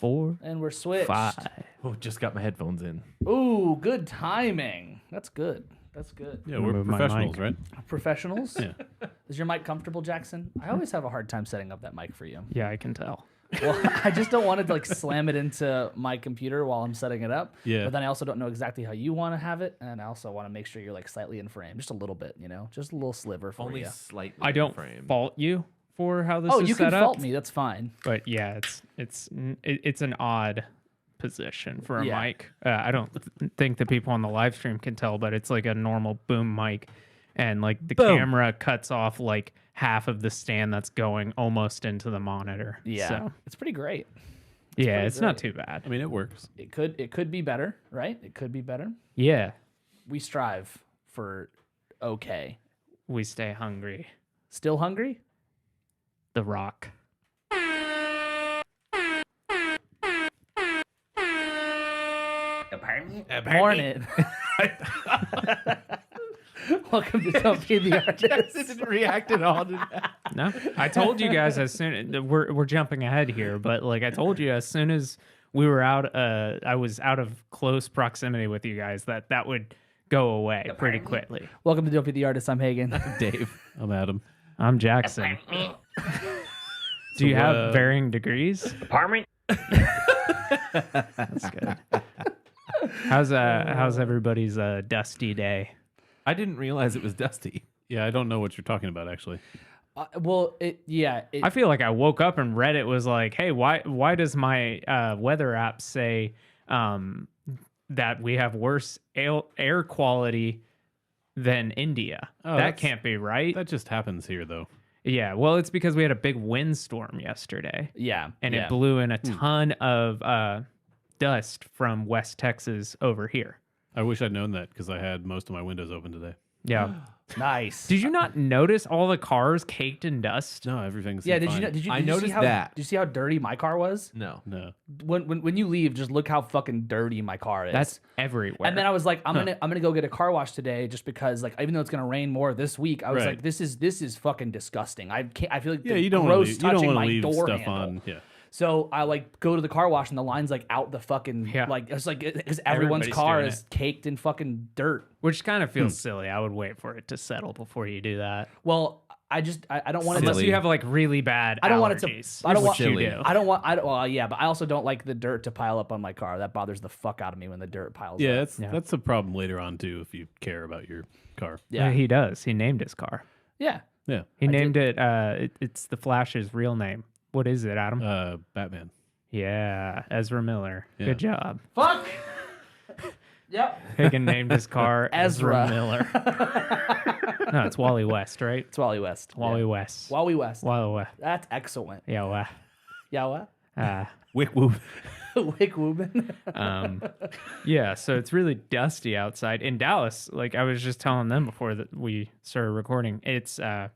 4, And we're switched. 5. Oh, just got my headphones in. Ooh, good timing. That's good. That's good. Yeah, we're Move my professionals, mic. right? Professionals? Yeah. Is your mic comfortable, Jackson? I always have a hard time setting up that mic for you. Yeah, I can tell. Well, I just don't want to like slam it into my computer while I'm setting it up. Yeah. But then I also don't know exactly how you want to have it, and I also want to make sure you're like slightly in frame, just a little bit, you know, just a little sliver for Only you. slightly. I don't frame. fault you for how this Oh, is you set can up. fault me. That's fine. But yeah, it's an odd position for a Yeah. mic. I don't think the people on the live stream can tell, but it's like a normal boom mic, and like the Boom. camera cuts off like half of the stand that's going almost into the monitor. Yeah, So, it's pretty great. yeah, pretty it's not great. too bad. I mean, it works. It could be better, right? It could be better. Yeah, We strive for okay. we stay hungry. Still hungry? The Rock. Morning. Welcome to Don't Be the Artist. Didn't react at all to that. No, I told you guys as soon we're jumping ahead here, but like I told you as soon as we were out, I was out of close proximity with you guys that would go away pretty quickly. Welcome to Don't Be the Artist. I'm Hagen. Dave. I'm Adam. I'm Jackson. Do you have varying degrees? Apartment? That's good. How's everybody's dusty day? I didn't realize it was dusty. Yeah, I don't know what you're talking about, actually. I feel like I woke up and Reddit was like, "Hey, why does my weather app say that we have worse air quality than India? Oh, that can't be right." That just happens here, though. Yeah, well, it's because we had a big windstorm yesterday, yeah. and yeah. it blew in a ton of dust from West Texas over here. I wish I'd known that because I had most of my windows open today. Yeah. Nice. Did you not notice all the cars caked in dust? No, everything's Yeah, fine. did you I did you see noticed how, that. Did you see how dirty my car was? No. No. When you leave, just look how fucking dirty my car is. That's everywhere. and then I was like, I'm gonna go get a car wash today, just because like even though it's gonna rain more this week, I was Right. like, this is fucking disgusting. I can't. I feel like Yeah, the you don't gross want touching to my leave door stuff handle. on. Yeah. So I like go to the car wash and the line's like out the fucking like it's like because everyone's Everybody's car doing is caked in fucking dirt. Which kind of feels silly. I would wait for it to settle before you do that. Well, I don't want to. Unless you have like really bad I don't want it to. allergies. I don't which want. you Silly. do. I don't want. Well, yeah, but I also don't like the dirt to pile up on my car. That bothers the fuck out of me when the dirt piles Yeah, up. that's a problem later on, too, if you care about your car. Yeah, he does. He named his car. Yeah. Yeah. He named it. It's the Flash's real name. What is it, Adam? Batman. Yeah, Ezra Miller. Yeah. Good job. Fuck. Yep. Hagen named his car Ezra Ezra. Miller. No, it's Wally West, right? It's Wally West. Wally Yeah. West. Wally West. Wally West. That's excellent. Yeah, Yeah, what? Wick whoop. Wick Woobin. yeah, so it's really dusty outside. In Dallas, like I was just telling them before that we started recording, it's that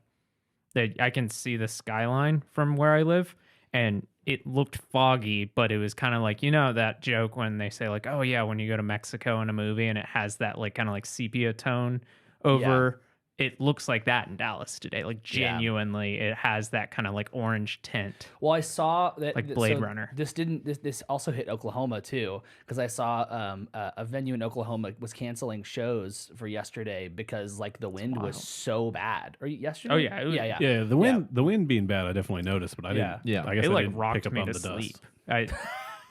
I can see the skyline from where I live, and it looked foggy, but it was kind of like, you know, that joke when they say like, oh yeah, when you go to Mexico in a movie and it has that like kind of like sepia tone over. It looks like that in Dallas today. Like genuinely, it has that kind of like orange tint. Well, I saw that Like Blade Runner. This also hit Oklahoma too, because I saw a venue in Oklahoma was canceling shows for yesterday because like the wind was so bad. Or yesterday? Oh, yeah, it was- yeah. Yeah, the wind being bad, I definitely noticed, but I didn't. Yeah. I guess It I like didn't rocked pick up me on to the sleep. dust.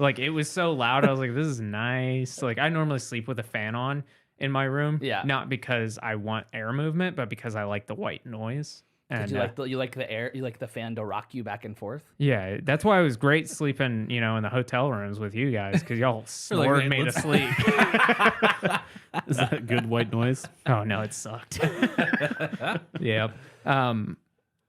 Like it was so loud. I was like, this is nice. Like I normally sleep with a fan on in my room. Yeah. Not because I want air movement, but because I like the white noise. And You like the air, you like the fan to rock you back and forth. yeah, that's why it was great sleeping, you know, in the hotel rooms with you guys because y'all snored me to sleep. Is that good white noise? Oh no, it sucked. Yep.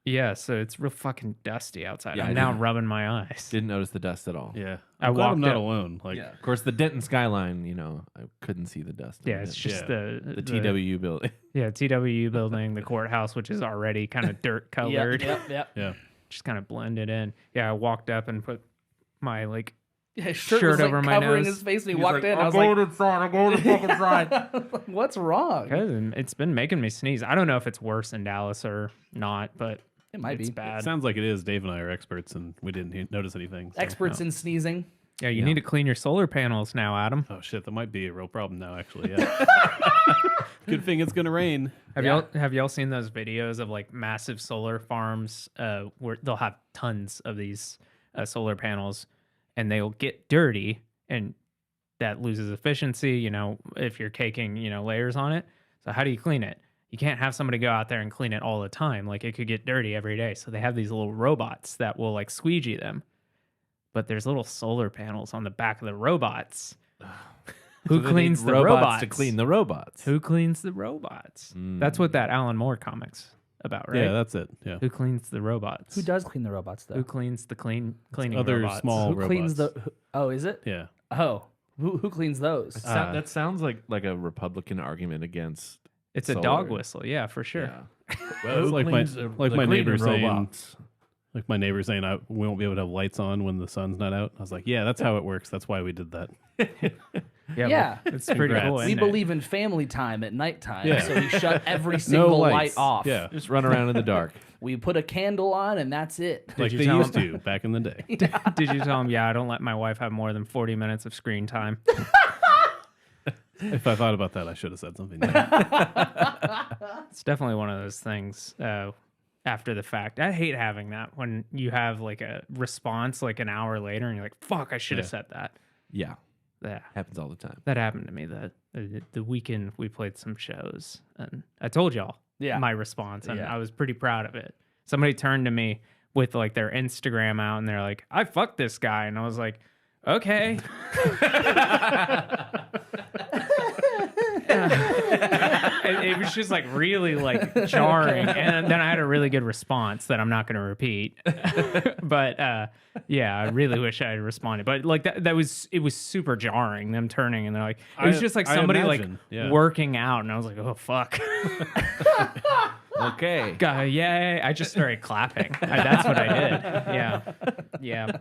Yeah, so it's real fucking dusty outside. Yeah, I'm I now didn't- rubbing my eyes. Didn't notice the dust at all. Yeah. I I'm glad walked I'm not up- alone. Like, Of course, the Denton skyline, you know, I couldn't see the dust. Yeah, it's just the the TWU building. Yeah, TWU building, the courthouse, which is already kind of dirt colored. Yep. yeah. Just kind of blended in. Yeah, I walked up and put my like Yeah, his Shirt was, like, over my covering nose. his face when he He's walked like, in. I I'm was like, going inside. I'm going inside. what's wrong? because it's been making me sneeze. I don't know if it's worse in Dallas or not, but It might it's be. bad. Sounds like it is. Dave and I are experts, and we didn't notice anything. So. Experts in sneezing. Yeah, you need to clean your solar panels now, Adam. Oh shit, that might be a real problem now. Actually, yeah. Good thing it's gonna rain. Have y'all seen those videos of like massive solar farms where they'll have tons of these solar panels, and they'll get dirty, and that loses efficiency. You know, if you're caking, layers on it. So how do you clean it? You can't have somebody go out there and clean it all the time. Like it could get dirty every day. So they have these little robots that will like squeegee them. But there's little solar panels on the back of the robots. Who cleans the robots to clean the robots? Who cleans the robots? That's what that Alan Moore comic's about, right? Yeah, that's it. Yeah. Who cleans the robots? Who does clean the robots though? Who cleans the cleaning Other robots? small Who cleans robots. Oh, is it? Yeah. Oh, who cleans those? That sounds like a Republican argument against. It's a solar. dog whistle, yeah, for sure. Yeah. Well, it's like my neighbor saying, robots. like my neighbor saying, we won't be able to have lights on when the sun's not out. I was like, yeah, that's how it works. That's why we did that. Yeah. It's pretty Congrats. cool. We isn't it? believe in family time at nighttime, Yeah. so we shut every single light lights. off. Yeah. Just run around in the dark. We put a candle on, and that's it. Like you they tell used him? to back in the day. Did you tell him, yeah, I don't let my wife have more than 40 minutes of screen time? If I thought about that, I should have said something. It's definitely one of those things after the fact. I hate having that when you have like a response like an hour later and you're like, fuck, I should have said that. Yeah, Yeah. happens all the time. That happened to me the weekend we played some shows, and I told y'all my response, and I was pretty proud of it. Somebody turned to me with like their Instagram out, and they're like, I fucked this guy, and I was like, okay. It was just like really like jarring, and then I had a really good response that I'm not going to repeat. But yeah, I really wish I had responded. But like it was super jarring. Them turning and they're like, it was just like somebody imagine, yeah. working out, and I was like, oh fuck. Okay. Yeah, I just started clapping. That's what I did. Yeah.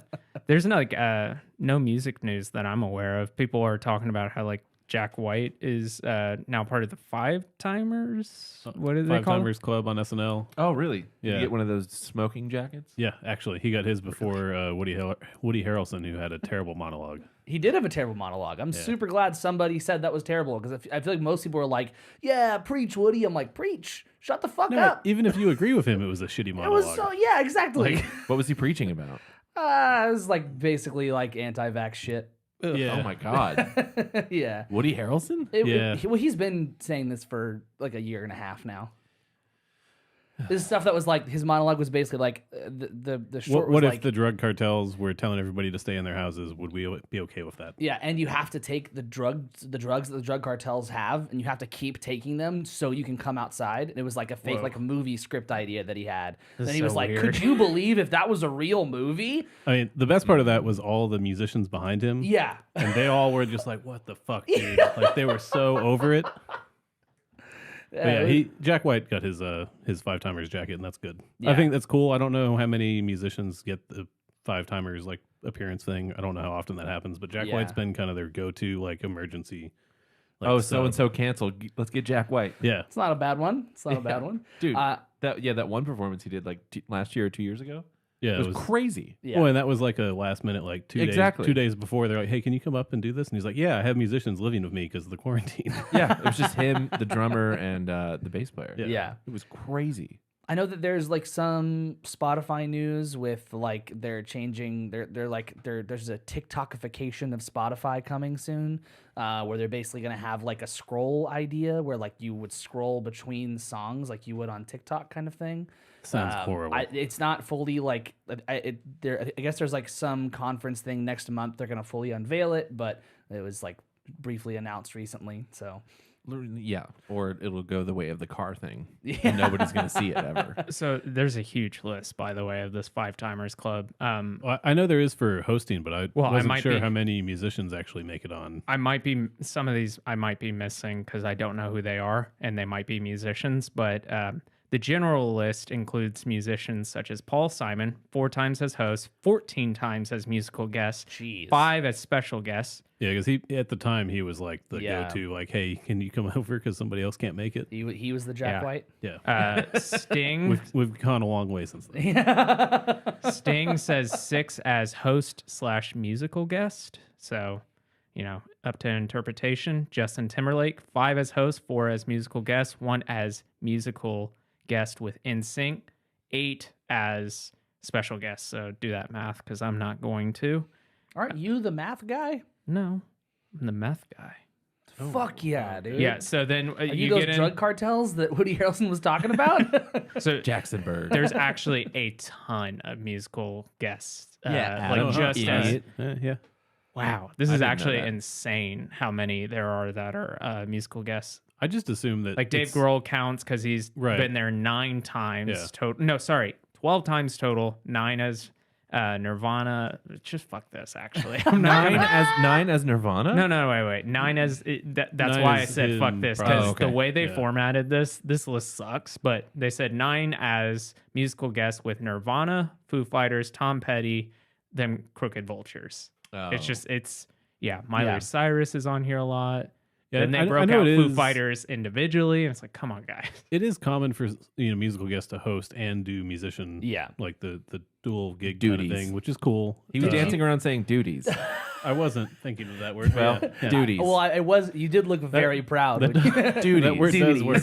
There's no music news that I'm aware of. People are talking about how like Jack White is now part of the Five Timers. What are they Five called? Timers Club on SNL. Oh, really? Yeah. You get one of those smoking jackets? Yeah, actually, he got his before Woody Harrelson, who had a terrible monologue. He did have a terrible monologue. I'm super glad somebody said that was terrible, because I feel like most people are like, yeah, preach, Woody. I'm like, preach. Shut the fuck up. Even if you agree with him, it was a shitty It monologue. was so, yeah, exactly. What was he preaching about? It was like basically like anti-vax shit. Yeah. Oh my God. Yeah. Woody Harrelson? Yeah. He's been saying this for like a year and a half now. This is stuff that was like, his monologue was basically like the short What was if like, the drug cartels were telling everybody to stay in their houses? Would we be okay with that? yeah, and you have to take the drugs that the drug cartels have, and you have to keep taking them so you can come outside. And it was like a fake, like a movie script idea that he had. This Then is he was so like, weird. could you believe if that was a real movie? I mean, the best part of that was all the musicians behind him. Yeah. And they all were just like, what the fuck, dude? Like, they were so over it. But yeah, Jack White got his Five Timers jacket, and that's good. Yeah. I think that's cool. I don't know how many musicians get the Five Timers like appearance thing. I don't know how often that happens, but Jack White's been kind of their go-to like emergency. Like, Oh, so and so canceled. Let's get Jack White. Yeah. It's not a bad one. It's not a bad one. Dude, that one performance he did like last year or 2 years ago. Yeah, It was crazy. Yeah. Oh, and that was like a last minute, like 2 Exactly. 2 days before. They're like, "Hey, can you come up and do this?" And he's like, "Yeah, I have musicians living with me because of the quarantine." Yeah, it was just him, the drummer, and the bass player. Yeah. It was crazy. I know that there's like some Spotify news with like they're changing there's a TikTokification of Spotify coming soon, where they're basically gonna have like a scroll idea where like you would scroll between songs like you would on TikTok kind of thing. Sounds horrible. It's not fully like I guess there's like some conference thing next month they're gonna fully unveil it, but it was like briefly announced recently. So Yeah, or it'll go the way of the car thing. And nobody's going to see it ever. So there's a huge list, by the way, of this Five Timers Club. Well, I know there is for hosting, but I wasn't might sure be- how many musicians actually make it on. Some of these I might be missing because I don't know who they are, and they might be musicians, but The general list includes musicians such as Paul Simon, 4 times as host, 14 times as musical guest, Jeez. 5 as special guest. Yeah, because he at the time he was like the Yeah. go-to, like, hey, can you come over because somebody else can't make it? He was the Jack Yeah. White. Yeah, Sting we've gone a long way since then. Sting says 6 as host/musical guest. So, up to interpretation. Justin Timberlake, 5 as host, 4 as musical guest, 1 as musical guest with NSYNC, 8 as special guest. So do that math because I'm not going to. Aren't you the math guy? No, I'm the meth guy. Fuck yeah, dude. Yeah, so then Are you you those get drug cartels that Woody Harrelson was talking about? So Jackson Bird. there's actually a ton of musical guests. Adam, just as Idiot. Yeah. wow, this I is didn't know actually that. insane how many there are that are musical guests. I just assume that Like Dave it's- Grohl counts because he's Right. been there 9 times Yeah. total. No, sorry, 12 times total. 9 as Nirvana. Just fuck this. Actually, I'm not Nine as Nirvana? No, wait. 9 as that's 9 why I as said fuck him, this probably. because Oh, okay. the way they Yeah. formatted this list sucks. But they said 9 as musical guests with Nirvana, Foo Fighters, Tom Petty, then Crooked Vultures. Oh. It's Miley Yeah. Cyrus is on here a lot. Yeah, Then they I broke know out it Foo is- Fighters individually, and it's like, come on, guys. It is common for musical guests to host and do musician, Yeah. like the dual gig Duties. kind of thing, which is cool. He was Uh, dancing around saying duties. I wasn't thinking of that word. Well, but yeah. duties. Well, I was. You did look very proud. when you- duties. That word does work.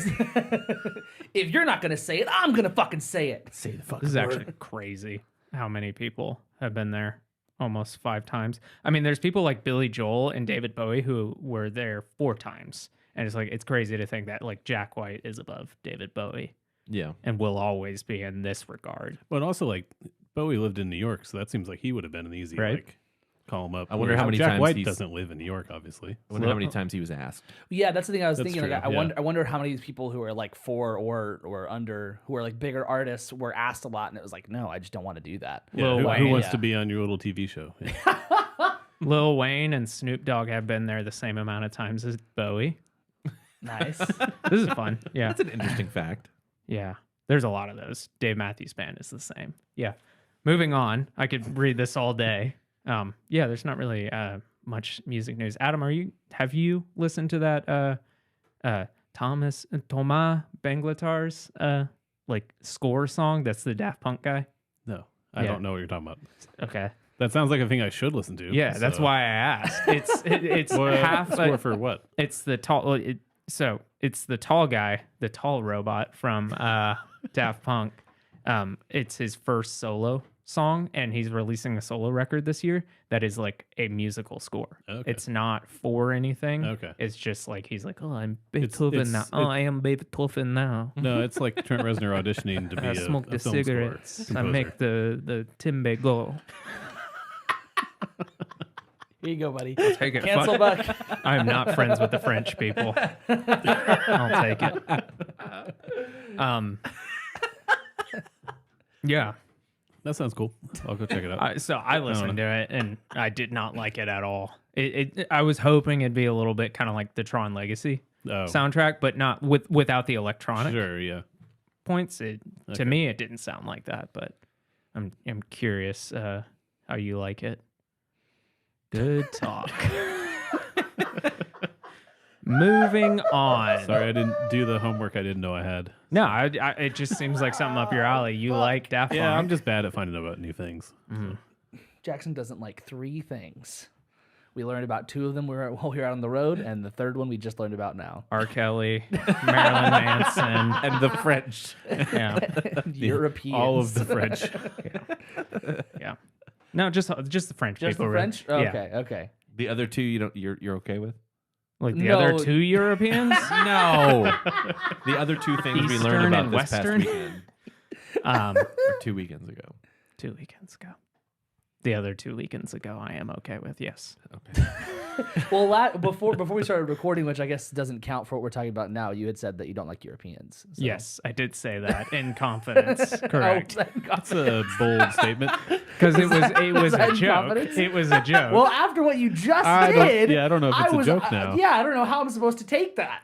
If you're not gonna say it, I'm gonna fucking say it. Say the fuck. This is actually crazy how many people have been there almost 5 times. I mean, there's people like Billy Joel and David Bowie who were there 4 times. And it's like, it's crazy to think that like Jack White is above David Bowie Yeah. and will always be in this regard. But also, like, Bowie lived in New York, so that seems like he would have been an easy, Right. like, call him up. I wonder Whereas how many Jack times White he's- doesn't live in New York, obviously. I wonder how many times he was asked. Yeah, that's the thing I was That's thinking. Like, true, yeah. I wonder how many of these people who are like 4 or under, who are like bigger artists, were asked a lot, and it was like, no, I just don't want to do that. Yeah, Lil who Wayne, wants yeah. to be on your little TV show? Yeah. Lil Wayne and Snoop Dogg have been there the same amount of times as Bowie. Nice. This is fun. Yeah. That's an interesting fact. Yeah. There's a lot of those. Dave Matthews Band is the same. Yeah. Moving on. I could read this all day. Yeah, there's not really much music news. Adam, have you listened to that Thomas Bangalter's like score song? That's the Daft Punk guy. No, I Yeah. don't know what you're talking about. Okay. That sounds like a thing I should listen to. Yeah, that's so- why I asked. It's What, half score for what? It's the tall. So it's the tall guy, the tall robot from Daft Punk. It's his first solo song, and he's releasing a solo record this year that is like a musical score. Okay. It's not for anything. Okay. It's just like he's like, oh, I'm It's- Beethoven now. it's- Oh, I am Beethoven now. No, it's like Trent Reznor auditioning to be I a smoke the film cigarettes. score I make the timbe go. Here you go, buddy. Take it. Cancel Fuck. back. I am not friends with the French people. I'll take it. Yeah. That sounds cool. I'll go check it out. So I listened to it and I did not like it at all. I was hoping it'd be a little bit kind of like the Tron Legacy Oh, soundtrack, but not without the electronic sure, yeah. points. To me, it didn't sound like that, but I'm curious how you like it. Good talk. Moving on. Sorry, I didn't do the homework I didn't know I had. No, it just seems like something up your alley. You like Daft Punk. Yeah, I'm just bad at finding out about new things. Jackson doesn't like 3 things. We learned about 2 of them while we were out on the road, and the third one we just learned about now. R. Kelly, Marilyn Manson, And the French. yeah, Europeans. All of the French. yeah. No, just the French Just people. the really. French? Yeah. Okay, okay. The other two you're okay with? Like the No. other 2 Europeans. No. The other two things we Eastern learned about and this Western? past weekend. Or 2 weekends ago. 2 weekends ago. The other 2 weekends ago, I am okay with. Yes. Okay. Well, before we started recording, which I guess doesn't count for what we're talking about now, you had said that you don't like Europeans. So. Yes, I did say that in confidence. Correct. That's a bold statement. Because it was that a in joke. confidence? It was a joke. Well, after what you just I did, don't know if it's a joke now. Yeah, I don't know how I'm supposed to take that.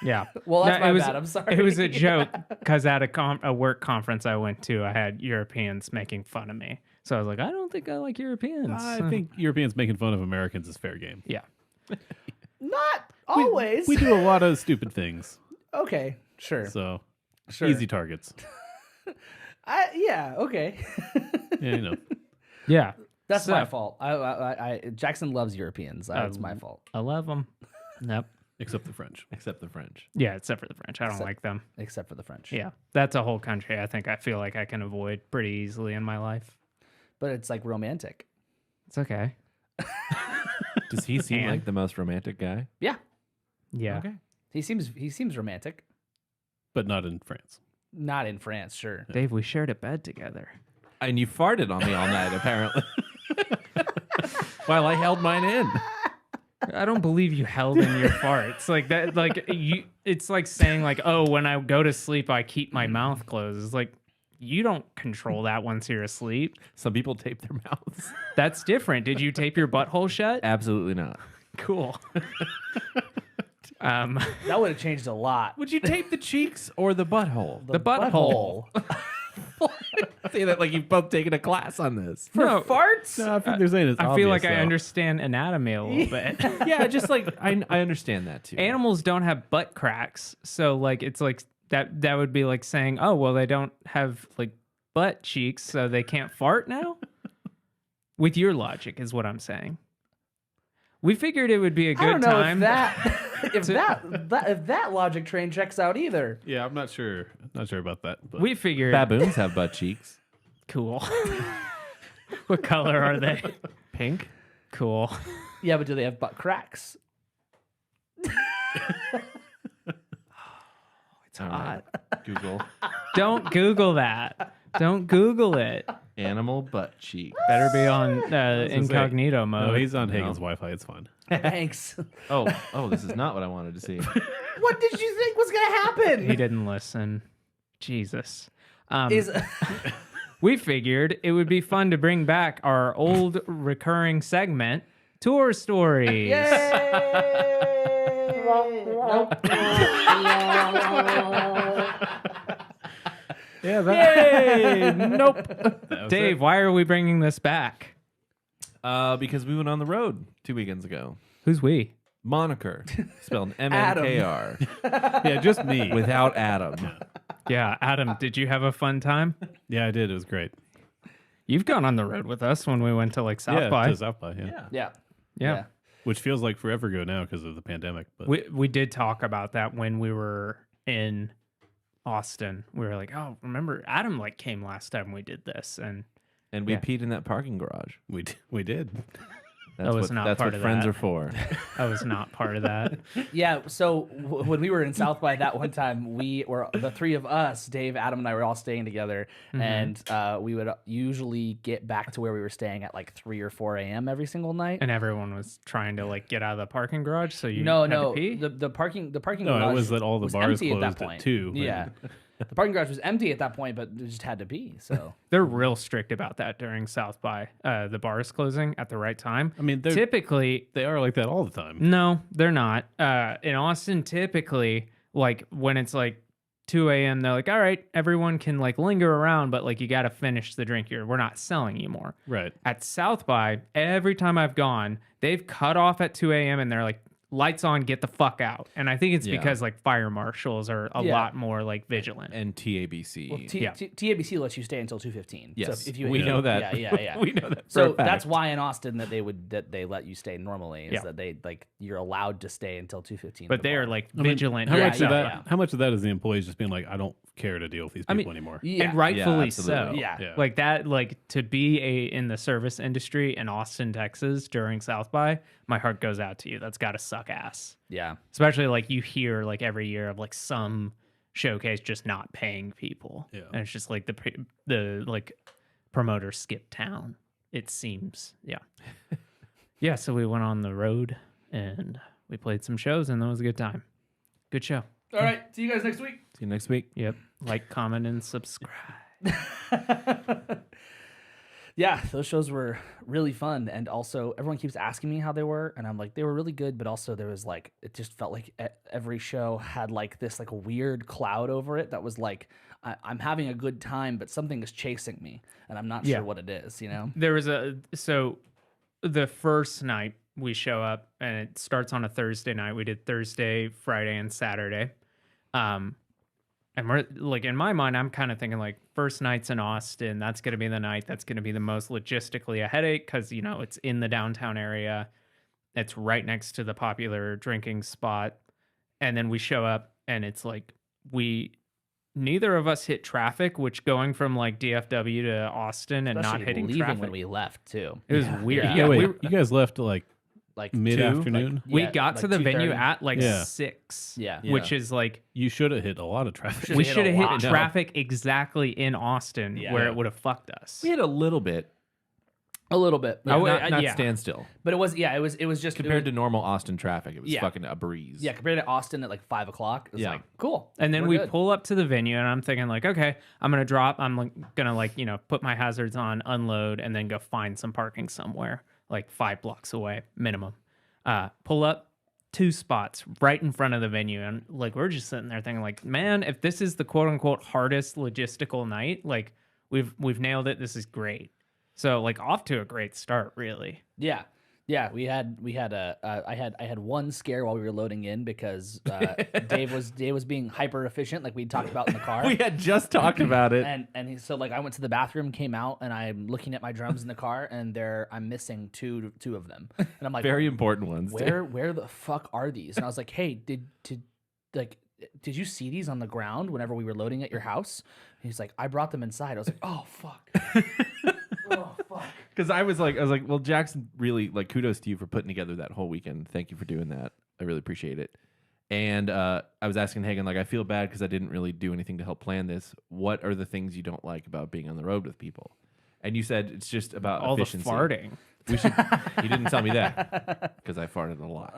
Yeah. Well, that's No, my it was, bad. I'm sorry. It was a joke because at a work conference I went to, I had Europeans making fun of me. So I was like, I don't think I like Europeans. I think Europeans making fun of Americans is fair game. Yeah. Not always. We do a lot of stupid things, Okay, sure. so Sure. easy targets. Yeah, okay. Yeah, you know. Yeah. That's So- my fault. Jackson loves Europeans. That's my fault. I love them. Nope. Except the French. Except the French. Yeah, except for the French. I don't like them. Except for the French. Yeah. That's a whole country I think I feel like I can avoid pretty easily in my life. But it's like romantic. It's okay. Does he seem And- like the most romantic guy? Yeah. Yeah. Okay. He seems romantic. But not in France. Not in France, sure. Dave, we shared a bed together. And you farted on me all night, apparently. While I held mine in. I don't believe you held in your farts like that. Like you, it's like saying like, oh, when I go to sleep, I keep my mouth closed. It's like you don't control that once you're asleep. Some people tape their mouths. That's different. Did you tape your butthole shut? Absolutely not. Cool. That would have changed a lot. Would you tape the cheeks or the butthole? The butthole. Say that like you've both taken a class on this. For No. farts? No, I think they're saying it's I feel like obvious, I though. understand anatomy a little bit. Yeah, just like I understand that too. Animals don't have butt cracks, so like it's like that would be like saying, oh well, they don't have like butt cheeks, so they can't fart now. With your logic, is what I'm saying. We figured it would be a I good don't know time. if that logic train checks out either. Yeah, I'm not sure. Not sure about that. But We figured Baboons have butt cheeks. cool. What color are they? Pink. Cool. Yeah, but do they have butt cracks? It's hot. Google Don't Google that. Don't Google it. animal butt cheek. Better be on gonna say, incognito mode. no, he's on Hagen's Wi-Fi. It's fine. Thanks. Oh, this is not what I wanted to see. What did you think was gonna happen? He didn't listen. Jesus. Is We figured it would be fun to bring back our old recurring segment, Tour Stories. Yeah, that, Yay! Nope. that was Dave, it. why are we bringing this back? Because we went on the road 2 weekends ago. Who's we? Moniker, spelled MNKR, Yeah, just me. without Adam. Yeah, Adam, did you have a fun time? Yeah, I did. It was great. You've gone on the road with us when we went to like South yeah, by. to South by. Yeah. yeah. Yeah. Which feels like forever ago now because of the pandemic. But We did talk about that when we were in Austin. We were like, oh, remember Adam like came last time we did this, and And we Yeah. peed in that parking garage. we did. That's was what, not that's part what of friends that. are for. I was not part of that. Yeah, so when we were in South by that one time, we were the three of us, Dave, Adam, and I were all staying together, and we would usually get back to where we were staying at like 3 or 4 a.m. every single night. And everyone was trying to like get out of the parking garage, so you No, had no, to pee. the parking No, garage it was that all the was bars empty at that closed at point. 2. Yeah, the parking garage was empty at that point, but we just had to pee. So They're real strict about that during South by. The bars closing at the right time. I mean, Typically, they are like that all the time. no, they're not. In Austin, typically, like when it's like 2 a.m., they're like, all right, everyone can like linger around, but like you got to finish the drink here. We're not selling you more. Right. At South by, every time I've gone, they've cut off at 2 a.m. and they're like, lights on, get the fuck out. And I think it's Yeah. because like fire marshals are a Yeah. lot more like vigilant. And TABC. well, Yeah. TABC lets you stay until 2:15. Yes, so if you, we know that. Yeah. We know that. for So a fact. that's why in Austin that they let you stay normally is Yeah. that they like you're allowed to stay until 2:15. But they are like I mean, vigilant. How Yeah, much of that? yeah. How much of that is the employees just being like, I don't care to deal with these people mean, anymore? yeah. And rightfully so. absolutely. Yeah. Yeah. Like that, like to be in the service industry in Austin, Texas during South by, my heart goes out to you. That's got to suck ass. Yeah. Especially like you hear like every year of like some showcase just not paying people. Yeah. And it's just like the like promoter skip town, it seems. Yeah. Yeah. So we went on the road and we played some shows and that was a good time. Good show. All right. See you guys next week. See you next week. Yep. Like, comment, and subscribe. Yeah, those shows were really fun, and also everyone keeps asking me how they were, and I'm like, they were really good, but also there was like, it just felt like every show had like this like weird cloud over it that was like, I'm having a good time, but something is chasing me, and I'm not Yeah. sure what it is. You know? There was so the first night we show up and it starts on a Thursday night. We did Thursday, Friday, and Saturday. And we're like, in my mind, I'm kind of thinking like first night's in Austin. That's going to be the night that's going to be the most logistically a headache because, you know, it's in the downtown area. It's right next to the popular drinking spot. And then we show up and it's like neither of us hit traffic, which going from like DFW to Austin and Especially not hitting leaving traffic. when we left too. It was weird. Yeah. Yeah, wait, we, you guys left like Like mid-afternoon? like- we yeah, got like to the venue 2:30. at like Yeah. 6. Yeah. Which is like, You should have hit a lot of traffic. Should've we hit a should have lot. hit traffic exactly in Austin Yeah. where it would have fucked us. We had a little bit, a little bit. I would- not yeah. standstill. But it was just Compared to normal Austin traffic, it was Yeah. fucking a breeze. yeah, compared to Austin at like 5 o'clock, it was Yeah. like cool. And then We're we good. pull up to the venue, and I'm thinking like, okay, I'm gonna drop. I'm like, gonna like, you know, put my hazards on, unload, and then go find some parking somewhere, like 5 blocks away minimum. Pull up 2 spots right in front of the venue, and like we're just sitting there thinking like, man, if this is the quote unquote hardest logistical night, like we've nailed it. This is great. So like off to a great start, really. Yeah. Yeah, I had one scare while we were loading in because Dave was being hyper efficient like we talked about in the car. We had just talked about it. So like I went to the bathroom, came out, and I'm looking at my drums in the car, and I'm missing two of them, and I'm like, Very important ones. too. where the fuck are these? And I was like, hey, did you see these on the ground whenever we were loading at your house? And he's like, I brought them inside. I was like, oh fuck. Oh fuck. Because I was like, well, Jackson, really, like, kudos to you for putting together that whole weekend. Thank you for doing that. I really appreciate it. And I was asking Hagen, like, I feel bad because I didn't really do anything to help plan this. What are the things you don't like about being on the road with people? And you said it's just about All efficiency. the farting. We should. He didn't tell me that because I farted a lot.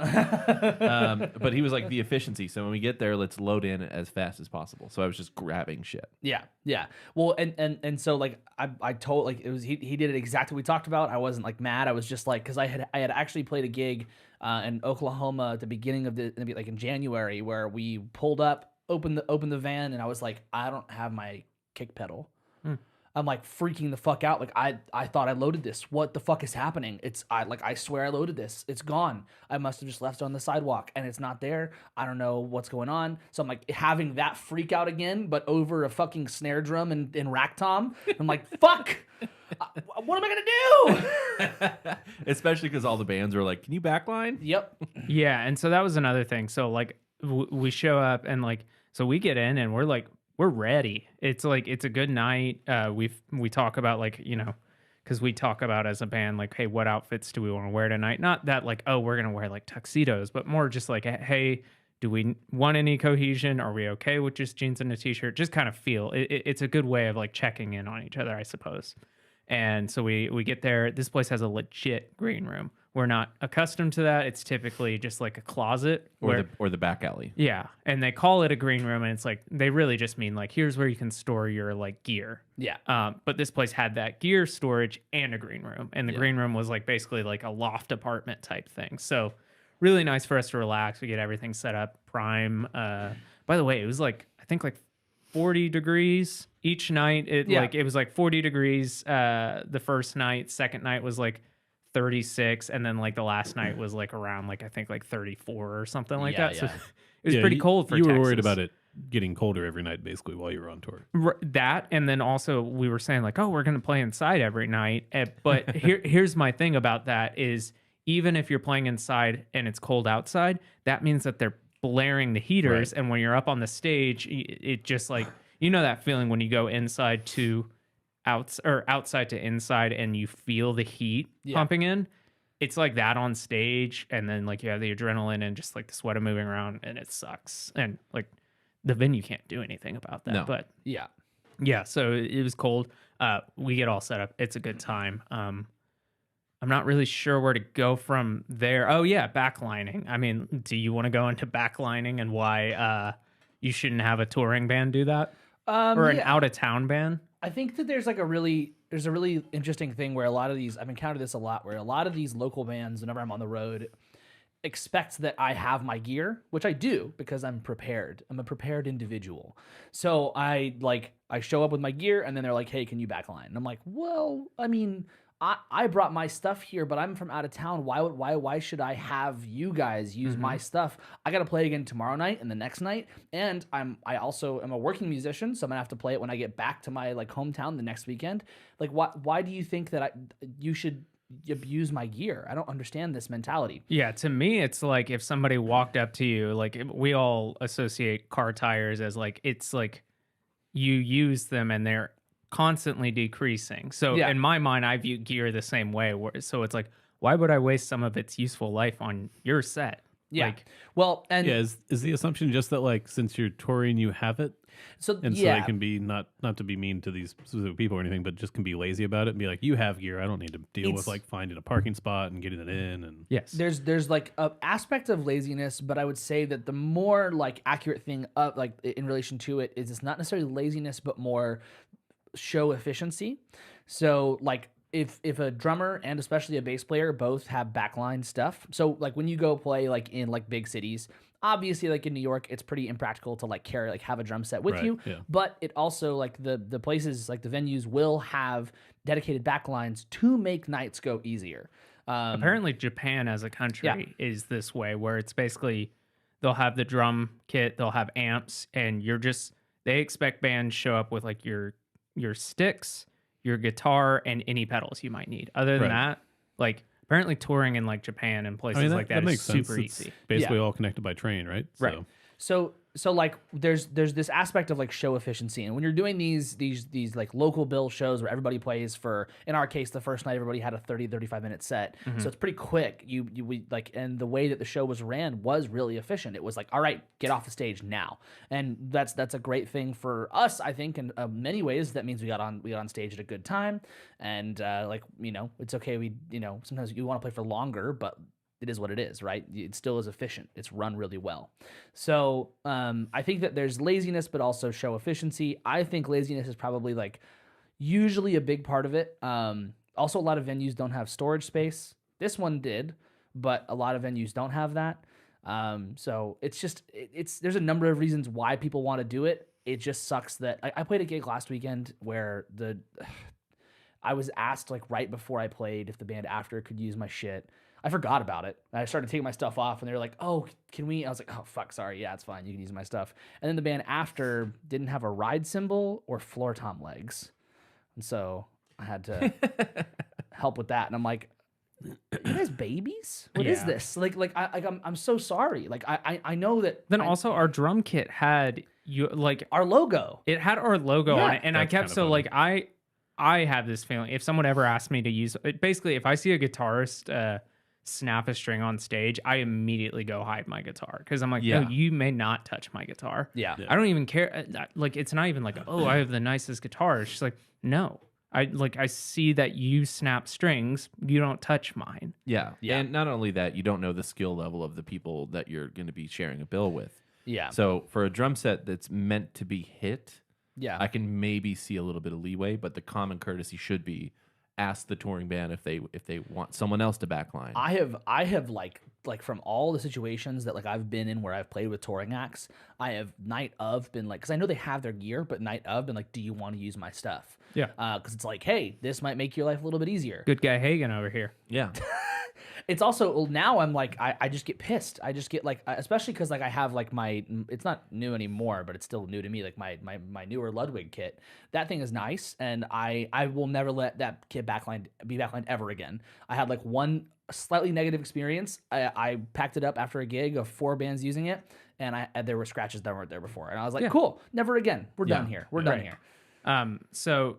But he was like the efficiency. So when we get there, let's load in as fast as possible. So I was just grabbing shit. Yeah, yeah. Well, and so like I told like it was he did it exactly what we talked about. I wasn't like mad. I was just like because I had actually played a gig in Oklahoma at the beginning of like in January where we pulled up, opened the van, and I was like, I don't have my kick pedal. I'm like freaking the fuck out. Like I thought I loaded this. What the fuck is happening? I swear I loaded this. It's gone. I must have just left it on the sidewalk and it's not there. I don't know what's going on. So I'm like having that freak out again, but over a fucking snare drum and rack tom. I'm like, fuck. What am I gonna do? Especially because all the bands were like, "Can you backline?" Yep. Yeah, and so that was another thing. So like we show up and like so we get in and we're like we're ready. It's like it's a good night. We talk about like, you know, because we talk about as a band like, hey, what outfits do we want to wear tonight? Not that like, oh, we're gonna wear like tuxedos, but more just like, hey, do we want any cohesion? Are we okay with just jeans and a t-shirt? Just kind of feel it's a good way of like checking in on each other, I suppose. And so we get there. This place has a legit green room. We're not accustomed to that. It's typically just like a closet Or the back alley. yeah, and they call it a green room, and it's like they really just mean like here's where you can store your like gear. Yeah. But this place had that gear storage and a green room, and the green room was like basically like a loft apartment type thing. So really nice for us to relax. We get everything set up. Prime. By the way, it was like I think like 40 degrees each night. It was like 40 degrees the first night. Second night was like 36, and then like the last night was like around like I think like 34 or something like that. So it was pretty cold for you Texas. were worried about it getting colder every night basically while you were on tour. That, and then also we were saying like, oh, we're gonna play inside every night. But here's my thing about that is even if you're playing inside and it's cold outside, that means that they're blaring the heaters, and when you're up on the stage, it just like you know that feeling when you go inside to outside to inside and you feel the heat pumping in. It's like that on stage, and then like you have the adrenaline and just like the sweat moving around, and it sucks. And like the venue can't do anything about that. No. But yeah. So it was cold. We get all set up. It's a good time. I'm not really sure where to go from there. Oh yeah, backlining. I mean, do you want to go into backlining and why you shouldn't have a touring band do that? Or an out of town band? I think that there's like a really there's a really interesting thing where a lot of these, I've encountered this a lot, where a lot of these local bands, whenever I'm on the road, expect that I have my gear, which I do because I'm prepared. I'm a prepared individual. So I show up with my gear and then they're like, hey, can you backline? And I'm like, well, I mean, I brought my stuff here, but I'm from out of town. Why should I have you guys use my stuff? I got to play again tomorrow night and the next night. And I also am a working musician, so I'm gonna have to play it when I get back to my like hometown the next weekend. Like, why do you think that you should abuse my gear? I don't understand this mentality. Yeah, to me, it's like if somebody walked up to you, like we all associate car tires as like, it's like you use them and they're constantly decreasing. So in my mind, I view gear the same way. So it's like, why would I waste some of its useful life on your set? Yeah. Like, well, and is the assumption just that like since you're touring, you have it? so So they can be not to be mean to these specific people or anything, but just can be lazy about it and be like, you have gear. I don't need to deal with like finding a parking spot and getting it in. And yes, there's like an aspect of laziness, but I would say that the more like accurate thing like in relation to it is it's not necessarily laziness, but more show efficiency. So like if a drummer and especially a bass player both have backline stuff, so like when you go play like in like big cities, obviously like in New York it's pretty impractical to like carry like have a drum set with you, but it also like the places like the venues will have dedicated backlines to make nights go easier. Apparently Japan as a country is this way, where it's basically they'll have the drum kit, they'll have amps, and they expect bands show up with like your sticks, your guitar, and any pedals you might need. Other than that, like apparently touring in like Japan and places like that is super easy. Basically all connected by train, right? Right. So like there's this aspect of like show efficiency, and when you're doing these like local bill shows where everybody plays for, in our case the first night everybody had a 35 minute set, so it's pretty quick. We like, and the way that the show was ran was really efficient. It was like, all right, get off the stage now, and that's a great thing for us, I think, in many ways. That means we got on stage at a good time, and like, you know, it's okay. We, you know, sometimes you want to play for longer, but it is what it is, right? It still is efficient. It's run really well. So I think that there's laziness, but also show efficiency. I think laziness is probably like usually a big part of it. Also, a lot of venues don't have storage space. This one did, but a lot of venues don't have that. So it's just, there's a number of reasons why people want to do it. It just sucks that I played a gig last weekend where I was asked like right before I played if the band after could use my shit. I forgot about it. I started taking my stuff off, and they were like, "Oh, can we?" I was like, "Oh, fuck, sorry. Yeah, it's fine. You can use my stuff." And then the band after didn't have a ride cymbal or floor tom legs, and so I had to help with that. And I'm like, "You guys babies? What is this? I'm so sorry. Like, I know that." Then also our drum kit had our logo. It had our logo on it, and I kept like I have this feeling if someone ever asked me to use it, basically if I see a guitarist snap a string on stage, I immediately go hide my guitar because I'm like, no, you may not touch my guitar. Yeah. I don't even care. Like, it's not even like, oh, I have the nicest guitar. It's just like, no, I see that you snap strings, you don't touch mine. Yeah. And not only that, you don't know the skill level of the people that you're going to be sharing a bill with. Yeah. So for a drum set that's meant to be hit, I can maybe see a little bit of leeway, but the common courtesy should be ask the touring band if they want someone else to backline. I have like from all the situations that like I've been in where I've played with touring acts, I have night of been like, because I know they have their gear, but night of been like, do you want to use my stuff? Yeah. Because it's like, hey, this might make your life a little bit easier. Good guy Hagen over here. Yeah. It's also, now I'm like, I just get pissed. I just get like, especially because like I have like it's not new anymore, but it's still new to me. Like my newer Ludwig kit, that thing is nice, and I will never let that kit be backlined ever again. I had like one slightly negative experience. I packed it up after a gig of 4 bands using it, and there were scratches that weren't there before, and I was like, cool, never again. We're done here. We're done here. So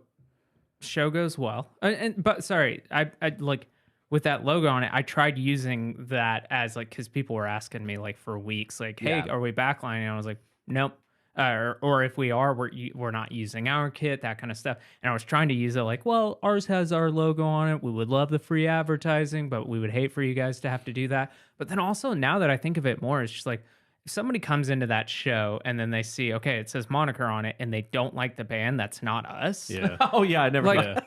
show goes well, but sorry, I like. With that logo on it, I tried using that as like, because people were asking me like for weeks, like, hey, are we backlining? And I was like, nope. Or if we are, we're not using our kit, that kind of stuff. And I was trying to use it like, well, ours has our logo on it. We would love the free advertising, but we would hate for you guys to have to do that. But then also, now that I think of it more, it's just like, if somebody comes into that show and then they see, okay, it says Moniker on it, and they don't like the band, that's not us. Yeah. Oh yeah, I never. Like,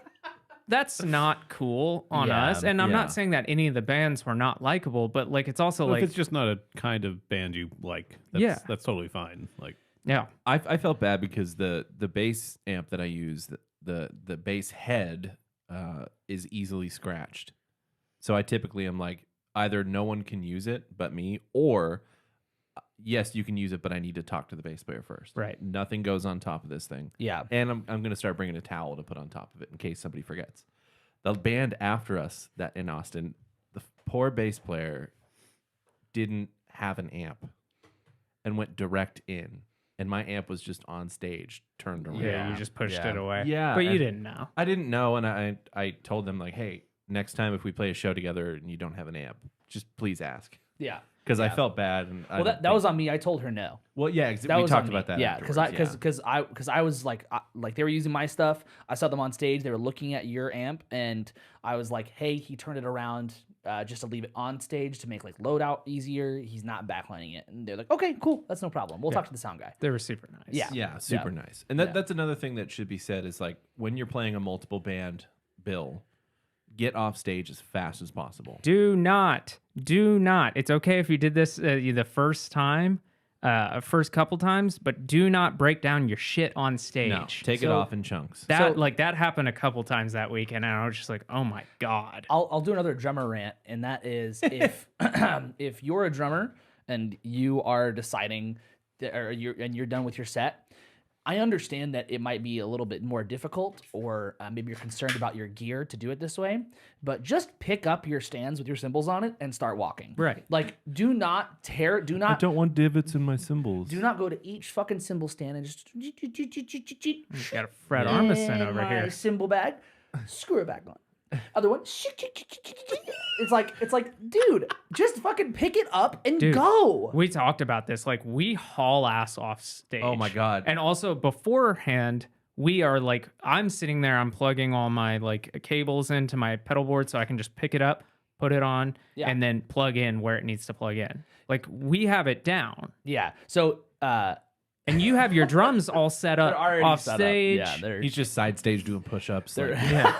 that's not cool on Yeah, us. And I'm yeah. not saying that any of the bands were not likable, but like it's also Well, like if it's just not a kind of band you like, that's totally fine. Like, yeah. I felt bad because the bass amp that I use, the bass head is easily scratched. So I typically am like, either no one can use it but me, or yes, you can use it, but I need to talk to the bass player first. Right. Nothing goes on top of this thing. Yeah. And I'm going to start bringing a towel to put on top of it in case somebody forgets. The band after us that in Austin, the poor bass player didn't have an amp and went direct in. And my amp was just on stage, turned around. Yeah, you just pushed it away. Yeah, But you and didn't know. I didn't know, and I told them, like, hey, next time if we play a show together and you don't have an amp, just please ask. Yeah. Because I felt bad. And Well, that was on me. I told her no. Well, yeah, That we was talked on me. about that. Yeah, afterwards, because I was like they were using my stuff. I saw them on stage. They were looking at your amp, and I was like, hey, he turned it around just to leave it on stage to make like loadout easier. He's not backlining it, and they're like, okay, cool, that's no problem. We'll talk to the sound guy. They were super nice. Yeah. Yeah, super nice. And that's another thing that should be said is like when you're playing a multiple band bill, get off stage as fast as possible. Do not. It's okay if you did this the first time, first couple times, but do not break down your shit on stage. No, take it off in chunks. That happened a couple times that weekend, and I was just like, oh my god. I'll do another drummer rant, and that is if if you're a drummer and you are deciding you're done with your set. I understand that it might be a little bit more difficult, or maybe you're concerned about your gear to do it this way, but just pick up your stands with your cymbals on it and start walking. Right. Like, do not. I don't want divots in my cymbals. Do not go to each fucking cymbal stand and just Got a Fred Armisen over my here. cymbal bag, screw it back on. Other one, it's like, dude, just fucking pick it up and go. We talked about this. Like, we haul ass off stage. Oh my God. And also beforehand, we are like, I'm sitting there, I'm plugging all my like cables into my pedal board so I can just pick it up, put it on, and then plug in where it needs to plug in. Like, we have it down. Yeah. So, and you have your drums all set up off stage. Yeah, He's just side stage doing push-ups. Like,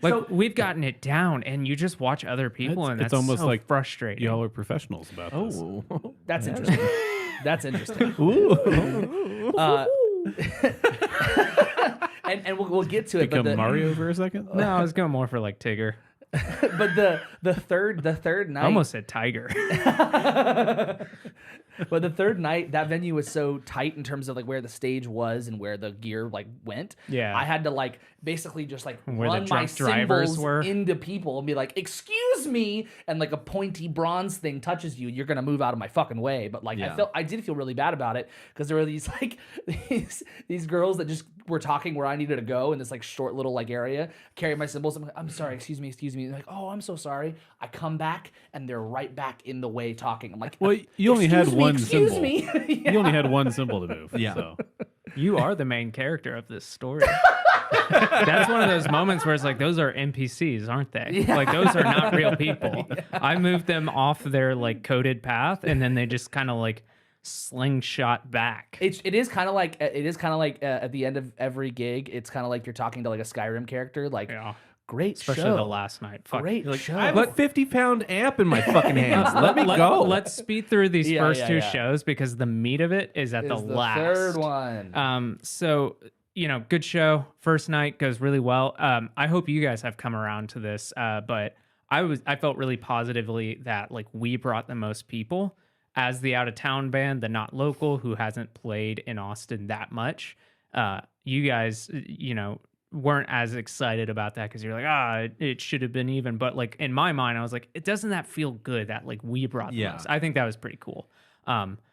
Like, we've gotten it down, and you just watch other people, and that's almost so like frustrating. y'all are professionals about this. oh. that's interesting. That's interesting. And we'll get to it. Become But Mario for a second? No, I was going more for like Tigger. but the third night, I almost said Tiger. but the third night, that venue was so tight in terms of like where the stage was and where the gear like went. Yeah. I had to like basically just like Where the run my drunk drivers cymbals were. into people and be like, "Excuse me," and like a pointy bronze thing touches you, you're gonna move out of my fucking way. But like I did feel really bad about it because there were these like these girls that just were talking where I needed to go in this like short little like area. Carry my cymbals. I'm like, "I'm sorry, excuse me." They're like, "Oh, I'm so sorry." I come back and they're right back in the way talking. I'm like, Well, you only had one excuse symbol. me. You only had one symbol to move. Yeah. So. You are the main character of this story. That's one of those moments where it's like, those are NPCs, aren't they? Yeah. Like, those are not real people. I moved them off their like coded path, and then they just kind of like slingshot back. It is kind of like at the end of every gig, it's kind of like you're talking to like a Skyrim character, like great Especially show, the last night. Fuck. great Like, show. I have a 50-pound amp in my fucking hands. Let me go. Let's speed through these Yeah, first yeah, two yeah. shows because the meat of it is at Is the last. third one. So, you know, good show. First night goes really well. I hope you guys have come around to this. But I felt really positively that like we brought the most people as the out of town band, the not local who hasn't played in Austin that much. You guys, you know, weren't as excited about that because you're like, it should have been even. But like in my mind, I was like, doesn't that feel good that like we brought the most? I think that was pretty cool.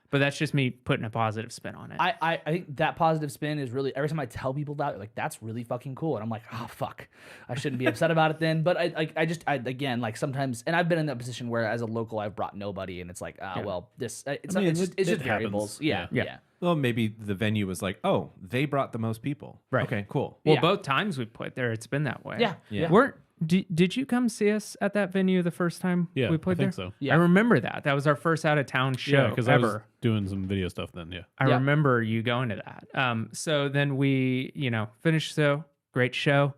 But that's just me putting a positive spin on it. I think that positive spin is really, every time I tell people that, like, that's really fucking cool. And I'm like, oh, fuck. I shouldn't be upset about it then. But I again, like sometimes, and I've been in that position where as a local, I've brought nobody. And it's like, well, this, it's just it variables. happens. Yeah. Well, maybe the venue was like, oh, they brought the most people. Right. Okay, cool. Well, Yeah. both times we played there, it's been that way. Yeah. Did you come see us at that venue the first time Yeah, we played I think there? so. Yeah. I remember that. That was our first out of town show because I was ever. doing some video stuff then. Yeah. I remember you going to that. So then we, you know, finished. So great show.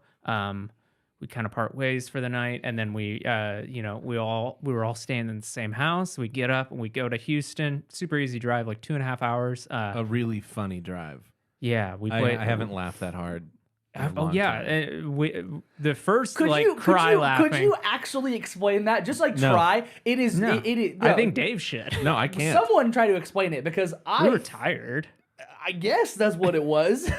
We kind of part ways for the night, and then we were all staying in the same house. We get up and we go to Houston. Super easy drive, like 2.5 hours. A really funny drive. Yeah, we I played. haven't laughed that hard. in a Oh long yeah, time. the first Could like you, cry laughing. Could you actually explain that? Just like No. try. It is. No, It is. I think Dave should. No, I can't. Someone try to explain it because We were tired. I guess that's what it was.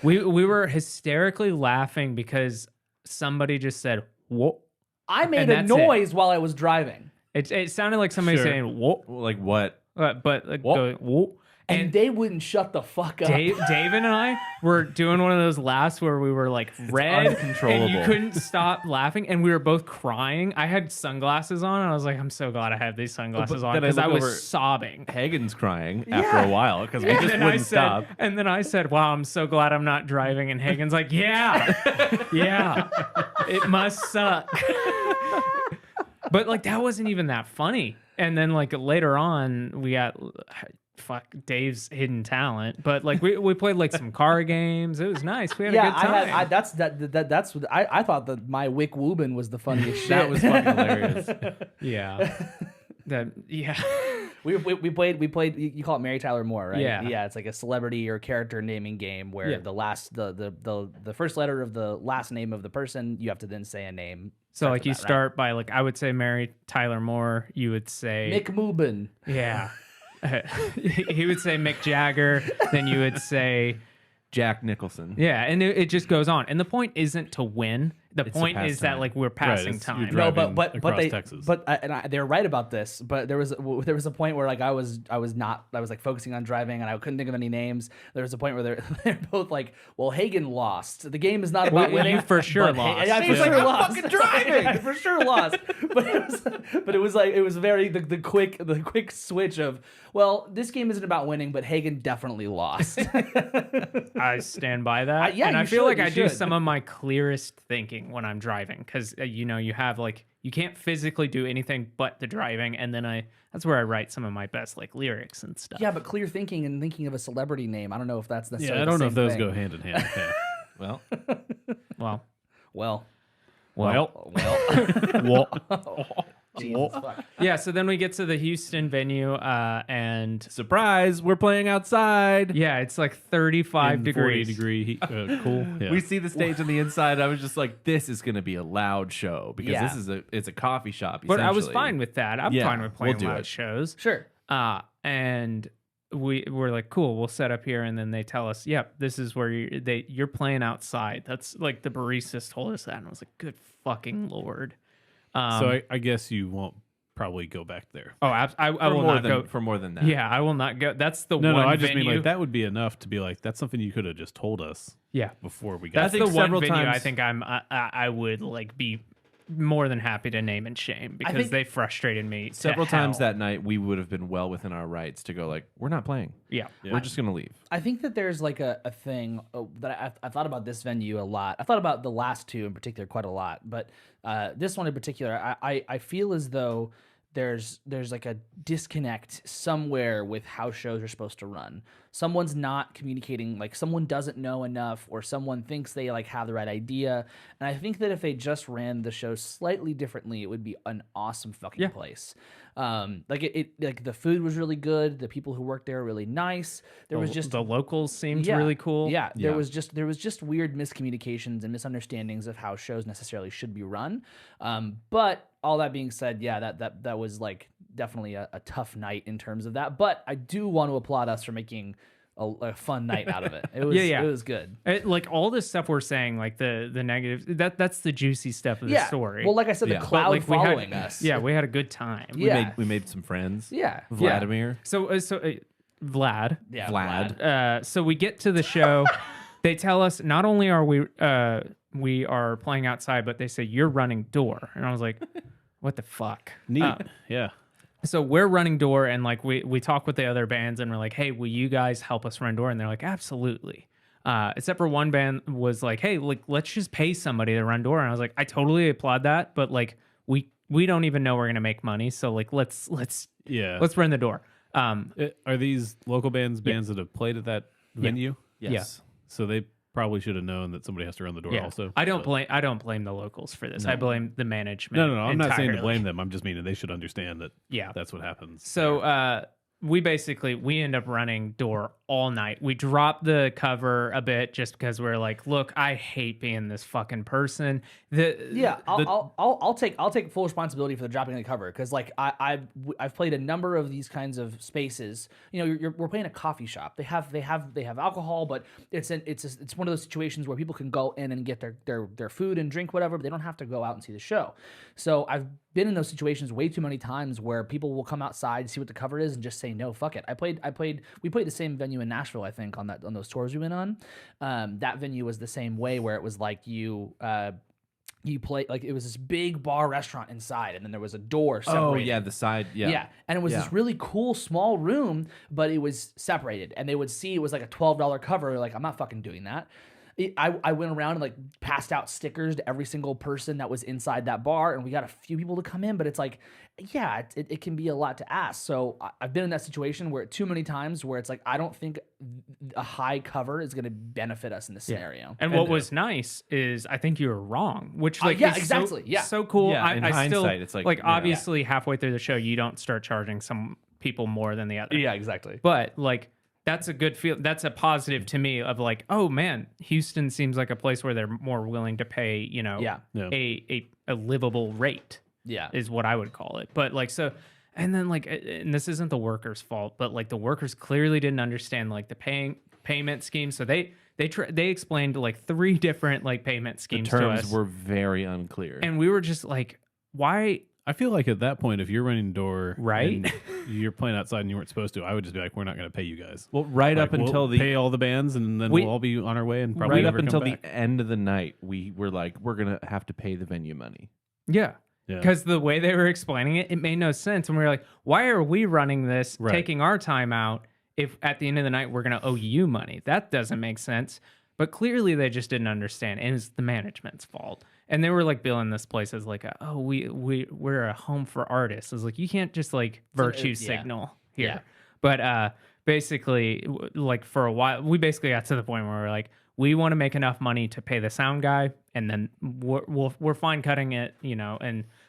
We were hysterically laughing because somebody just said "whoa." I made And a that's it. noise while I was driving, It sounded like somebody Sure. saying "whoa," Like what? but like Whoa. going "whoa." and they wouldn't shut the fuck up. David and I were doing one of those laughs where we were like red and uncontrollable. you couldn't stop laughing, and we were both crying. I had sunglasses on, and I was like, "I'm so glad I have these sunglasses on," then I because I look was over- sobbing. Hagen's crying after a while because we And just then I wouldn't said, stop. and then I said, "Wow, I'm so glad I'm not driving." And Hagen's like, "Yeah, yeah, it must suck." But like that wasn't even that funny. And then like later on, we got Dave's hidden talent. But like we played like some car games. It was nice. We had a good time. That's what I thought that my Wick Woobin was the funniest shit. That was fucking hilarious. Yeah. Yeah. We played. You call it Mary Tyler Moore, right? Yeah. Yeah. It's like a celebrity or character naming game where the first letter of the last name of the person, you have to then say a name. So like you that, right? start by like I would say Mary Tyler Moore. You would say Mick Moobin. Yeah. He would say Mick Jagger. Then you would say Jack Nicholson. yeah, and it just goes on. And the point isn't to win. The It's to point pass is that time. like we're passing it's- you're time. No, driving but across they Texas. they're right about this. But there was a point where like I was like focusing on driving and I couldn't think of any names. There was a point where they're both like, well, Hagen lost. The game is not about Well, winning. you for sure but lost. I for He's sure like, "I'm lost. fucking driving!" I for sure lost. But it was like it was very the quick switch of, well, this game isn't about winning, but Hagen definitely lost. I stand by that. Yeah, and I you feel should, like you I do should. some of my clearest thinking when I'm driving because you have like you can't physically do anything but the driving, and then that's where I write some of my best like lyrics and stuff. Yeah, but clear thinking and thinking of a celebrity name, I don't know if that's necessarily Yeah, I the don't know same if those thing. go hand in hand. Yeah. Well, Well, Jesus fuck. yeah. So then we get to the Houston venue, and surprise, we're playing outside. yeah, it's like 35 In 40 degrees. degree heat. Cool. Yeah. We see the stage on the inside. I was just like, this is going to be a loud show because Yeah. it's a coffee shop. But I was essentially. fine with that. I'm Yeah, fine with playing we'll do loud it. shows. Sure. And we're like, cool, we'll set up here, and then they tell us, yep, this is where you're playing outside. That's like the baristas told us that, and I was like, good fucking lord. So I guess you won't probably go back there. Oh, I will not go for more than that. Yeah, I will not go. That's the No, one. I just mean venue- like that would be enough to be like that's something you could have just told us Yeah, before we got. that's think the one several venue times- I think I would like be more than happy to name and shame because think- they frustrated me Several to times hell. that night, we would have been well within our rights to go like, we're not playing. Yeah. We're just going to leave. I think that there's like a thing that I thought about this venue a lot. I thought about the last two in particular quite a lot, but this one in particular, I feel as though there's like a disconnect somewhere with how shows are supposed to run. Someone's not communicating, like someone doesn't know enough, or someone thinks they like have the right idea. And I think that if they just ran the show slightly differently, it would be an awesome fucking place. Like it like the food was really good. The people who worked there were really nice. There was just the locals seemed really cool. Yeah, there Yeah. was just weird miscommunications and misunderstandings of how shows necessarily should be run. But all that being said, yeah, that was like definitely a tough night in terms of that. But I do want to applaud us for making a fun night out of it. It was Yeah. it was good. Like all this stuff we're saying, like the negatives, that's the juicy stuff of the Yeah. story. Well, like I said, Yeah. the But, cloud like we following had, us. Yeah, we had a good time. Yeah. We made some friends. Yeah. Vladimir. So Vlad. Yeah. Vlad. So we get to the show. They tell us not only are we are playing outside, but they say you're running door, and I was like, what the fuck? neat. Yeah. So we're running door, and like we talk with the other bands, and we're like, hey, will you guys help us run door? And they're like, absolutely. Except for one band was like, hey, like let's just pay somebody to run door, and I was like, I totally applaud that, but like we don't even know we're gonna make money, so like let's Yeah. run the door. Are these local bands that have played at that venue? Yes. So they probably should have known that somebody has to run the door. Yeah. Also, I don't blame the locals for this. I blame the management. No. I'm not saying to entirely. blame them. I'm just meaning they should understand that. Yeah. That's what happens. So we end up running door all night. We dropped the cover a bit just because we're like, look, I hate being this fucking person. I'll take full responsibility for the dropping of the cover because like I've played a number of these kinds of spaces. You know, we're playing a coffee shop. They have alcohol, but it's one of those situations where people can go in and get their food and drink whatever, but they don't have to go out and see the show. So I've been in those situations way too many times where people will come outside, see what the cover is, and just say no, fuck it. We played the same venue in Nashville, I think, on those tours we went on. That venue was the same way where it was like you play like it was this big bar restaurant inside, and then there was a door separated. Oh yeah, the side. Yeah, and it was this really cool small room, but it was separated, and they would see it was like a $12 cover. They're like, I'm not fucking doing that. I went around and like passed out stickers to every single person that was inside that bar, and we got a few people to come in, but it's like, yeah, it can be a lot to ask. So I've been in that situation where too many times where it's like, I don't think a high cover is going to benefit us in this scenario. And what was nice is I think you were wrong, which like yeah, is exactly. so, Yeah. so cool. Yeah, in I still, hindsight, it's like, obviously halfway through the show, you don't start charging some people more than the other. Yeah, exactly. But like, that's a good feel. That's a positive to me of like, oh man, Houston seems like a place where they're more willing to pay, you know, a livable rate. Yeah, is what I would call it. But like, so, and then like, and this isn't the workers' fault, but like the workers clearly didn't understand like the payment scheme. So they explained like 3 different like payment schemes the terms to us. were very unclear, And we were just like, why? I feel like at that point, if you're running door, right, and you're playing outside and you weren't supposed to, I would just be like, we're not going to pay you guys. well, right Like, up until we'll pay all the bands, and then we'll all be on our way, and probably right up never until come the back. end of the night, we were like, we're gonna have to pay the venue money. yeah. Yeah. Because the way they were explaining it, it made no sense. And we were like, why are we running this, taking our time out, if at the end of the night we're going to owe you money? That doesn't make sense. But clearly they just didn't understand. And it's the management's fault. And they were like billing this place as like, we're a home for artists. It's like, you can't just like virtue signal here. Yeah. But basically, like for a while, we basically got to the point where we're like, we want to make enough money to pay the sound guy, and then we're fine cutting it, you know.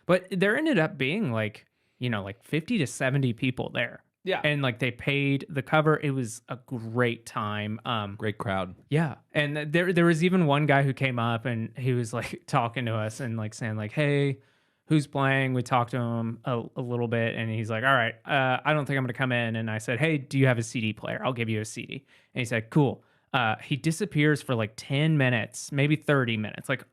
But there ended up being like, you know, like 50 to 70 people there. Yeah. And like they paid the cover. It was a great time. Great crowd. Yeah. And there was even one guy who came up and he was like talking to us and like saying like, hey, who's playing? We talked to him a little bit, and he's like, all right, I don't think I'm going to come in. And I said, hey, do you have a CD player? I'll give you a CD. And he said, cool. He disappears for like 10 minutes, maybe 30 minutes, like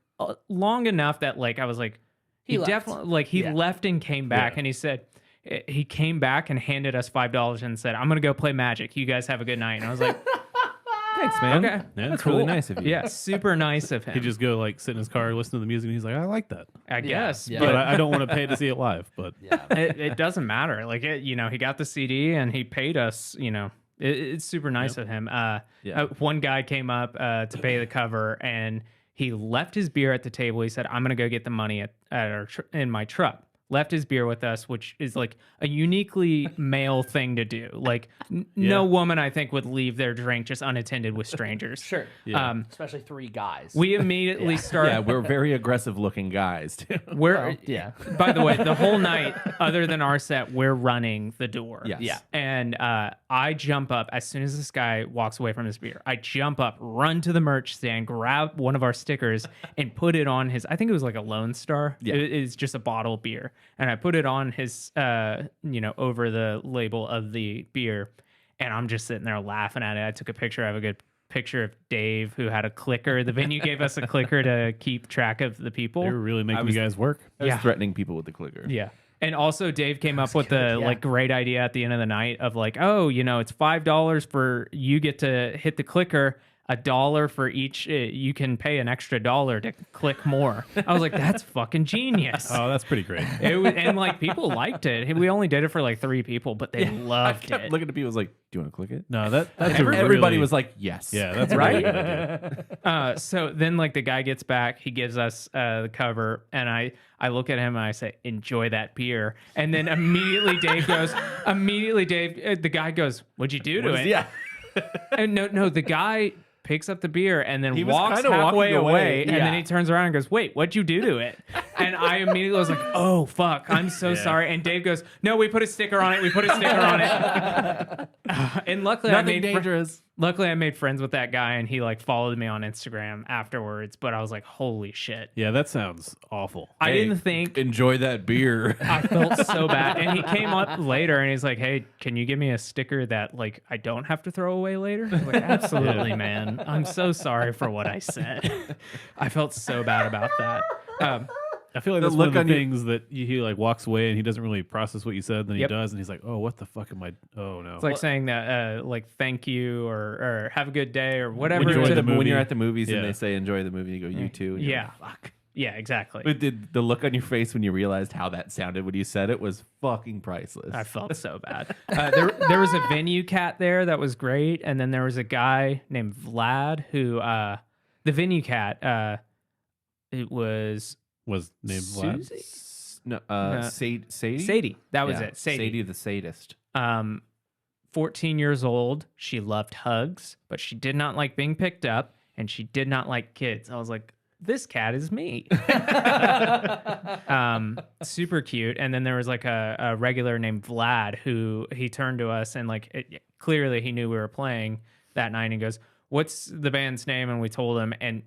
long enough that like I was like, he left. definitely like he left and came back, and he said he came back and handed us $5 and said, I'm gonna go play Magic. You guys have a good night. And I was like, Thanks, man. okay, Yeah, That's cool. really nice of you. yeah, super nice of him. He just go like sit in his car, listen to the music, and he's like, I like that. I guess, yeah. But I don't want to pay to see it live. But it doesn't matter. Like you know, he got the CD and he paid us. You know, it's super nice of him. One guy came up to pay the cover, and he left his beer at the table. He said, I'm gonna go get the money in my truck. Left his beer with us, which is like a uniquely male thing to do. Like no woman, I think, would leave their drink just unattended with strangers. Sure. Yeah. Especially 3 guys. We immediately start. Yeah, we're very aggressive looking guys too. We're yeah. By the way, the whole night, other than our set, we're running the door. Yes. Yeah. And I jump up as soon as this guy walks away from his beer. I jump up, run to the merch stand, grab one of our stickers, and put it on his. I think it was like a Lone Star. Yeah. It is just a bottle of beer, and I put it on his, over the label of the beer, and I'm just sitting there laughing at it. I took a picture. I have a good picture of Dave, who had a clicker. The venue gave us a clicker to keep track of the people. they were really making was- you guys work. I was Yeah. threatening people with the clicker. Yeah. And also Dave came up with the yeah. like great idea at the end of the night of like, oh, you know, it's $5 for you get to hit the clicker, $1 for each. You can pay an extra $1 to click more. I was like, that's fucking genius. Oh, that's pretty great. And like people liked it. We only did it for like 3 people, but they I loved kept it. looking at people. Was like, "Do you want to click it?" No, that's Everybody really, was like, "Yes." yeah, that's Right? right. Really good idea. So then like the guy gets back, he gives us the cover, and I look at him and I say, enjoy that beer. And then immediately the guy goes, what'd you do to it? Yeah. And no, the guy picks up the beer, and then He was walks kinda walking halfway away, and Yeah. then he turns around and goes, "Wait, what'd you do to it?" And I immediately was like, "Oh fuck, I'm so sorry." And Dave goes, "No, we put a sticker on it. We put a sticker on it." And luckily, Nothing dangerous. Luckily, I made friends with that guy, and he like followed me on Instagram afterwards. But I was like, "Holy shit!" Yeah, that sounds awful. I Hey, didn't think. Enjoy that beer. I felt so bad. And he came up later and he's like, "Hey, can you give me a sticker that like I don't have to throw away later?" I was like, "Absolutely, man. I'm so sorry for what I said." I felt so bad about that. I feel like The that's one look of on the your- things that he like walks away and he doesn't really process what you said. Then Yep. he does, and he's like, "Oh, what the fuck am I? Oh no!" It's like saying that like thank you or have a good day or whatever. Enjoy the when movie. you're at the movies Yeah. and they say enjoy the movie, you go you too. And you're Yeah. like, fuck. Yeah, exactly. But did the look on your face when you realized how that sounded when you said it was fucking priceless. I felt so bad. There was a venue cat there that was great, and then there was a guy named Vlad who the venue cat. It was was named Vlad. Susie? No, Sadie. Sadie. That was Yeah, it. Sadie. the sadist. 14 years old. She loved hugs, but she did not like being picked up, and she did not like kids. I was like, this cat is me. Super cute. And then there was like a regular named Vlad who he turned to us and like clearly he knew we were playing that night. And he goes, "What's the band's name?" And we told him, and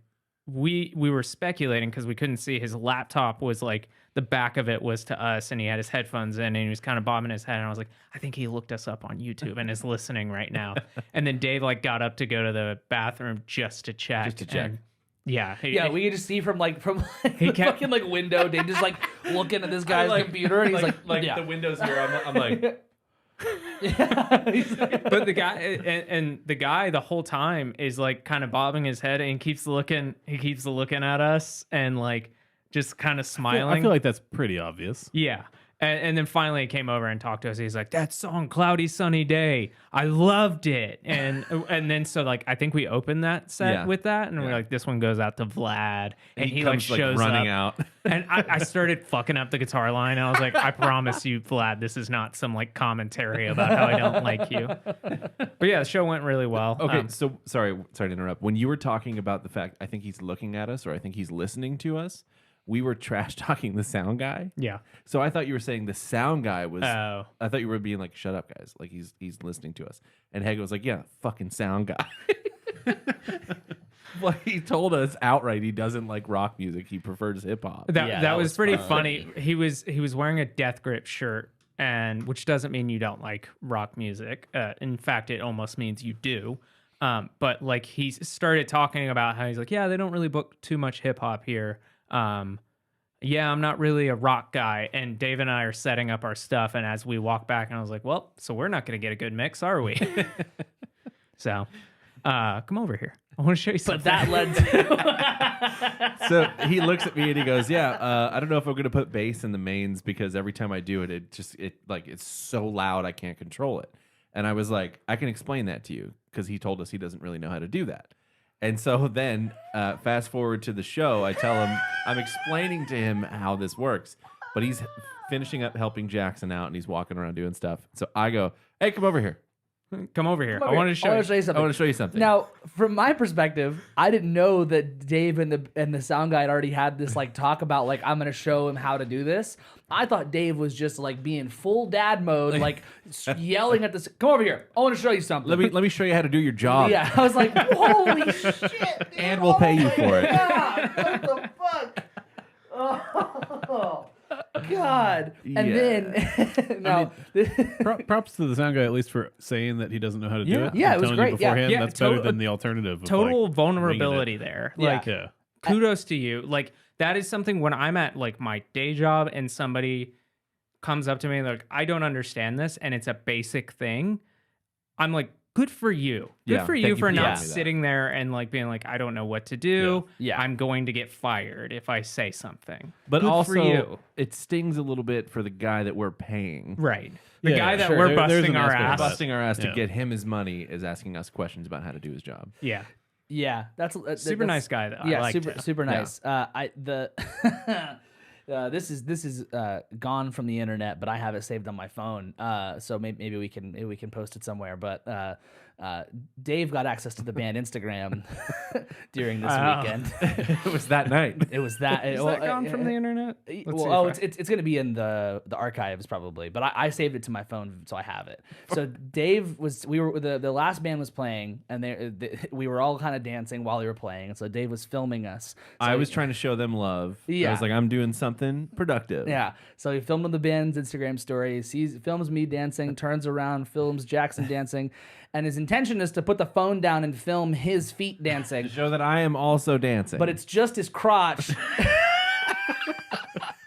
we were speculating because we couldn't see. His laptop was like the back of it was to us, and he had his headphones in, and he was kind of bobbing his head. And I was like, I think he looked us up on YouTube and is listening right now. And then Dave like got up to go to the bathroom just to check. Just to check. And yeah, Yeah, we could just see from the kept- fucking like window, Dave just like looking at this guy's computer, and he's like yeah. the windows here. I'm like, But the guy and the guy the whole time is like kind of bobbing his head and keeps looking. He keeps looking at us and like just kind of smiling. I feel like that's pretty obvious. Yeah. And then finally he came over and talked to us. He's like, "That song, Cloudy Sunny Day, I loved it." And then so like I think we opened that set Yeah. with that, and we're Yeah. like, "This one goes out to Vlad," and he like comes, shows running up. out. And I started fucking up the guitar line. I was like, "I promise you, Vlad, this is not some like commentary about how I don't like you." But yeah, the show went really well. Okay, so sorry to interrupt. When you were talking about the fact, I think he's looking at us or I think he's listening to us, we were trash talking the sound guy. Yeah. So I thought you were saying the sound guy was. Oh. I thought you were being like, "Shut up, guys!" Like he's listening to us. And Hagen was like, "Yeah, fucking sound guy." Well, he told us outright he doesn't like rock music. He prefers hip hop. That was pretty funny. funny. He was wearing a Death Grip shirt, and which doesn't mean you don't like rock music. In fact, it almost means you do. But like he started talking about how he's like, "Yeah, they don't really book too much hip hop here. Yeah, I'm not really a rock guy." And Dave and I are setting up our stuff, and as we walk back, and I was like, "Well, so we're not going to get a good mix, are we?" So, come over here. I want to show you something. But that led to So he looks at me and he goes, "Yeah, I don't know if I'm gonna put bass in the mains because every time I do it, it's so loud I can't control it." And I was like, "I can explain that to you," because he told us he doesn't really know how to do that. And so then, fast forward to the show, I tell him I'm explaining to him how this works, but he's finishing up helping Jackson out and he's walking around doing stuff. So I go, "Hey, come over here. Come over here. I want to show you. you I something. want to show you something." Now, from my perspective, I didn't know that Dave and the sound guy had already had this like talk about like I'm gonna show him how to do this. I thought Dave was just like being full dad mode, like yelling at this. "Come over here! I want to show you something." let me show you how to do your job. Yeah, I was like, "Holy shit!" Dude, And we'll pay you for it. God, what the fuck? Oh God! And then now, Props to the sound guy at least for saying that he doesn't know how to do it. Yeah, and it was telling you great, yeah. beforehand. Yeah, That's better total- than the alternative. Of Total like, vulnerability winging it. there. Yeah. Like, Yeah. kudos to you. Like, that is something when I'm at like my day job and somebody comes up to me and they're like, "I don't understand this," and it's a basic thing. I'm like, good for you. Good Yeah, for thank you you for for not telling me that. sitting there and like being like, "I don't know what to do. Yeah. I'm going to get fired if I say something." But Good also, for you. it stings a little bit for the guy that we're paying. Right. The Yeah, guy that sure. we're There's busting an our aspect of ass. that. Busting our ass to Yeah. get him his money is asking us questions about how to do his job. Yeah. yeah, that's Super nice guy though. Yeah, I liked super him. super nice. This is gone from the internet, but I have it saved on my phone. So maybe we can post it somewhere. But Dave got access to the band Instagram during this weekend. It was that night. It was that. Is that gone from the internet? It's going to be in the archives probably, but I saved it to my phone, so I have it. So Dave the last band was playing, and we were all kind of dancing while they were playing, and so Dave was filming us. So I was trying to show them love. Yeah. I was like, I'm doing something productive. Yeah. So he filmed on the band's Instagram story, films me dancing, turns around, films Jackson dancing, and his intention is to put the phone down and film his feet dancing. To show that I am also dancing. But it's just his crotch.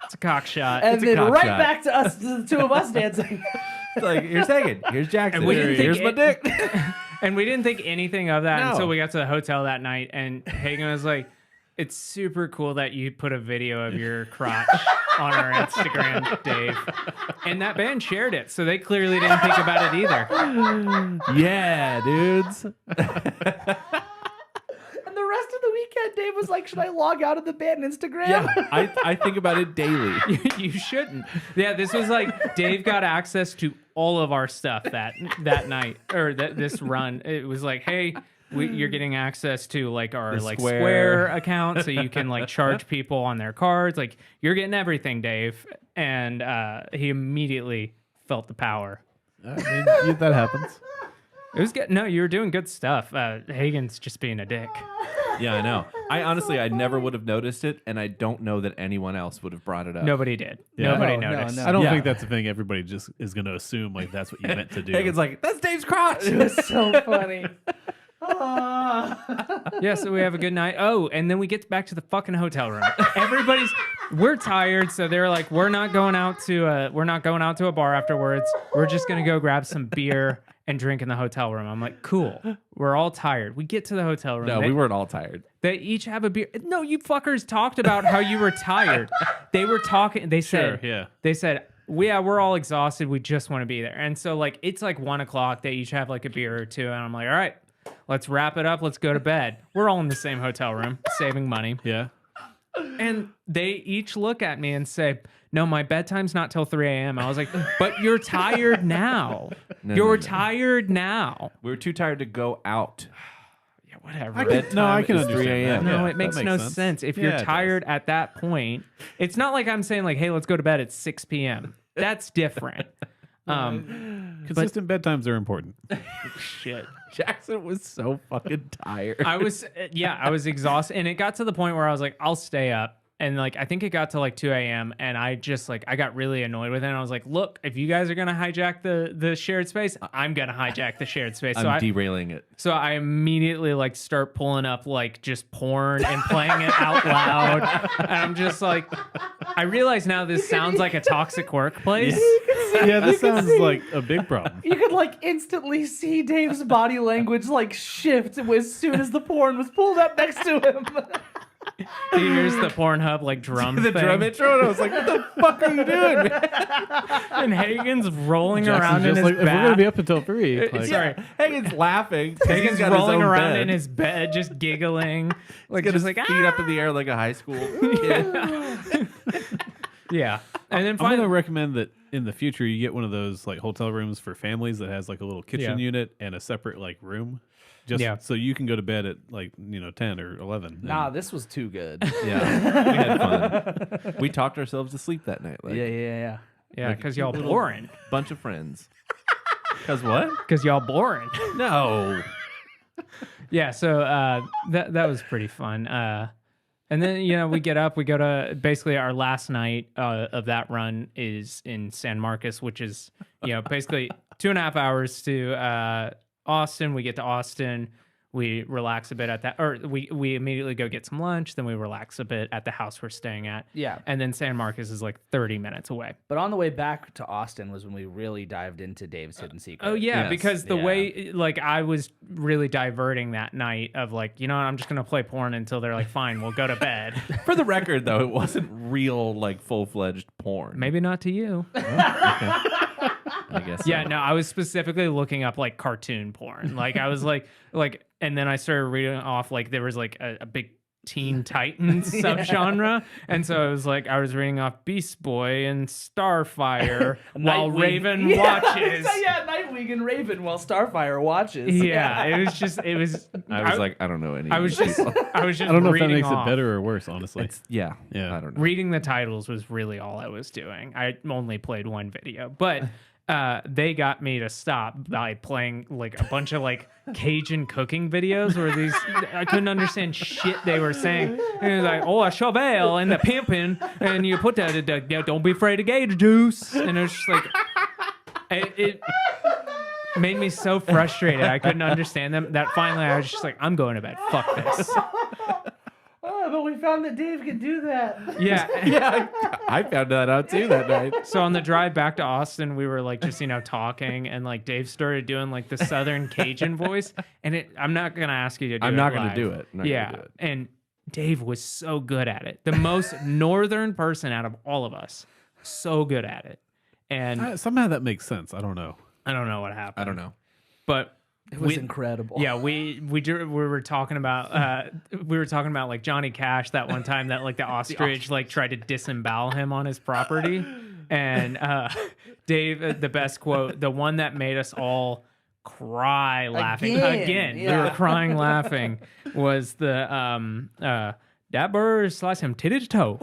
It's a cock shot. And It's a then cock right shot. back to us, to the two of us dancing. It's like, here's Hagen. Here's Jackson. And we didn't Here's think my dick. And we didn't think anything of that No. until we got to the hotel that night. And Hagen was like, it's super cool that you put a video of your crotch on our Instagram, Dave. And that band shared it, so they clearly didn't think about it either. Yeah, dudes. And the rest of the weekend, Dave was like, should I log out of the band Instagram? Yeah, I think about it daily. You shouldn't. Yeah, this was like Dave got access to all of our stuff that night or this run. It was like, hey, you're getting access to like our The like Square. Square account, so you can like charge people on their cards. Like you're getting everything, Dave. And he immediately felt the power. I mean, that happens. It was good. No, you were doing good stuff. Hagen's just being a dick. Yeah, I know. I never would have noticed it, and I don't know that anyone else would have brought it up. Nobody did. Yeah. Nobody No, noticed. no. I don't Yeah. think that's the thing. Everybody just is going to assume like that's what you meant to do. Hagen's like, that's Dave's crotch. It was so funny. Yeah, so we have a good night. Oh, and then we get back to the fucking hotel room. We're tired, so they're like, we're not going out to a bar afterwards. We're just gonna go grab some beer and drink in the hotel room. I'm like, cool. We're all tired. We get to the hotel room. No, we weren't all tired. They each have a beer. No, you fuckers talked about how you were tired. They were talking. They said, Sure, yeah. They said, we're all exhausted. We just want to be there. And so like it's like 1 o'clock. They each have like a beer or two, and I'm like, all right. Let's wrap it up. Let's go to bed. We're all in the same hotel room, saving money. Yeah. And they each look at me and say, no, my bedtime's not till 3 a.m. I was like, but you're tired now. You're tired now. We were too tired to go out. Yeah, whatever. I Bedtime can is understand 3 a.m. that. No, Yeah, it makes that no sense. sense. If Yeah, you're it does. tired at that point, it's not like I'm saying like, hey, let's go to bed at 6 p.m. That's different. Consistent bedtimes are important. Shit. Jackson was so fucking tired. I was exhausted, and it got to the point where I was like, I'll stay up. And like, I think it got to like 2 a.m. and I just like, I got really annoyed with it. And I was like, look, if you guys are going to hijack the shared space, I'm going to hijack the shared space. I'm derailing it. So I immediately like start pulling up like just porn and playing it out loud. And I'm just like, I realize now this sounds like a toxic workplace. Yeah, this sounds like a big problem. You could like instantly see Dave's body language like shift as soon as the porn was pulled up next to him. He hears the Pornhub like drum The thing. drum intro, and I was like, what the fuck are you doing, man? And Hagen's rolling Jackson's around in just his like, if we're bath. gonna be up until 3. Like, Sorry. Hagen's laughing. Hagen's He's got his rolling own around bed. in his bed, just giggling. Like, Got just his like, feet up in the air like a high school kid. yeah. And then I'm finally, gonna recommend that in the future you get one of those like hotel rooms for families that has like a little kitchen Yeah. unit and a separate like room, just Yeah. so you can go to bed at like 10 or 11. Nah, this was too good. Yeah, we had fun. We talked ourselves to sleep that night. Like, Yeah. yeah, like because a y'all little boring. bunch of friends. Because what? Because y'all boring. No. Yeah, so that was pretty fun. And then we get up, we go to basically our last night of that run is in San Marcos, which is basically 2.5 hours to Austin. We get to Austin, we relax a bit at that, or we immediately go get some lunch, then we relax a bit at the house we're staying at. Yeah. And then San Marcos is like 30 minutes away. But on the way back to Austin was when we really dived into Dave's hidden secret. Oh yeah, Yes. because the Yeah. way like I was really diverting that night of like, I'm just gonna play porn until they're like, fine, we'll go to bed. For the record, though, it wasn't real, like, full-fledged porn. Maybe not to you. I guess. Yeah, so. no, I was specifically looking up like cartoon porn. Like I was like, and then I started reading off like there was like a big Teen Titans subgenre. And so it was like I was reading off Beast Boy and Starfire while Nightwing. Raven Yeah. watches. Yeah, Nightwing and Raven while Starfire watches. Yeah, it was I was like, I don't know any. I was just I don't know if that reading makes off. it better or worse, honestly. yeah, Yeah. I don't know. Reading the titles was really all I was doing. I only played one video, but they got me to stop by playing like a bunch of like Cajun cooking videos where these I couldn't understand shit they were saying. And it was like, oh, a shovel and the pimping, and you put that. Don't be afraid of gator juice. And it was just like it made me so frustrated. I couldn't understand them. That finally I was just like, I'm going to bed. Fuck this. Oh, but we found that Dave could do that. Yeah. Yeah, I found that out too that night. So on the drive back to Austin, we were like just talking, and like Dave started doing like the Southern Cajun voice, and I'm not gonna ask you to do it. I'm not live. gonna do it. I'm not Yeah, gonna do it. and Dave was so good at it. The most northern person out of all of us, so good at it. And Somehow that makes sense. I don't know. I don't know what happened. I don't know. but It was incredible. Yeah, we were talking about like Johnny Cash that one time that like the ostrich like tried to disembowel him on his property, and Dave, the best quote, the one that made us all cry laughing again. We Yeah. were crying laughing was the that bird sliced him titty to toe.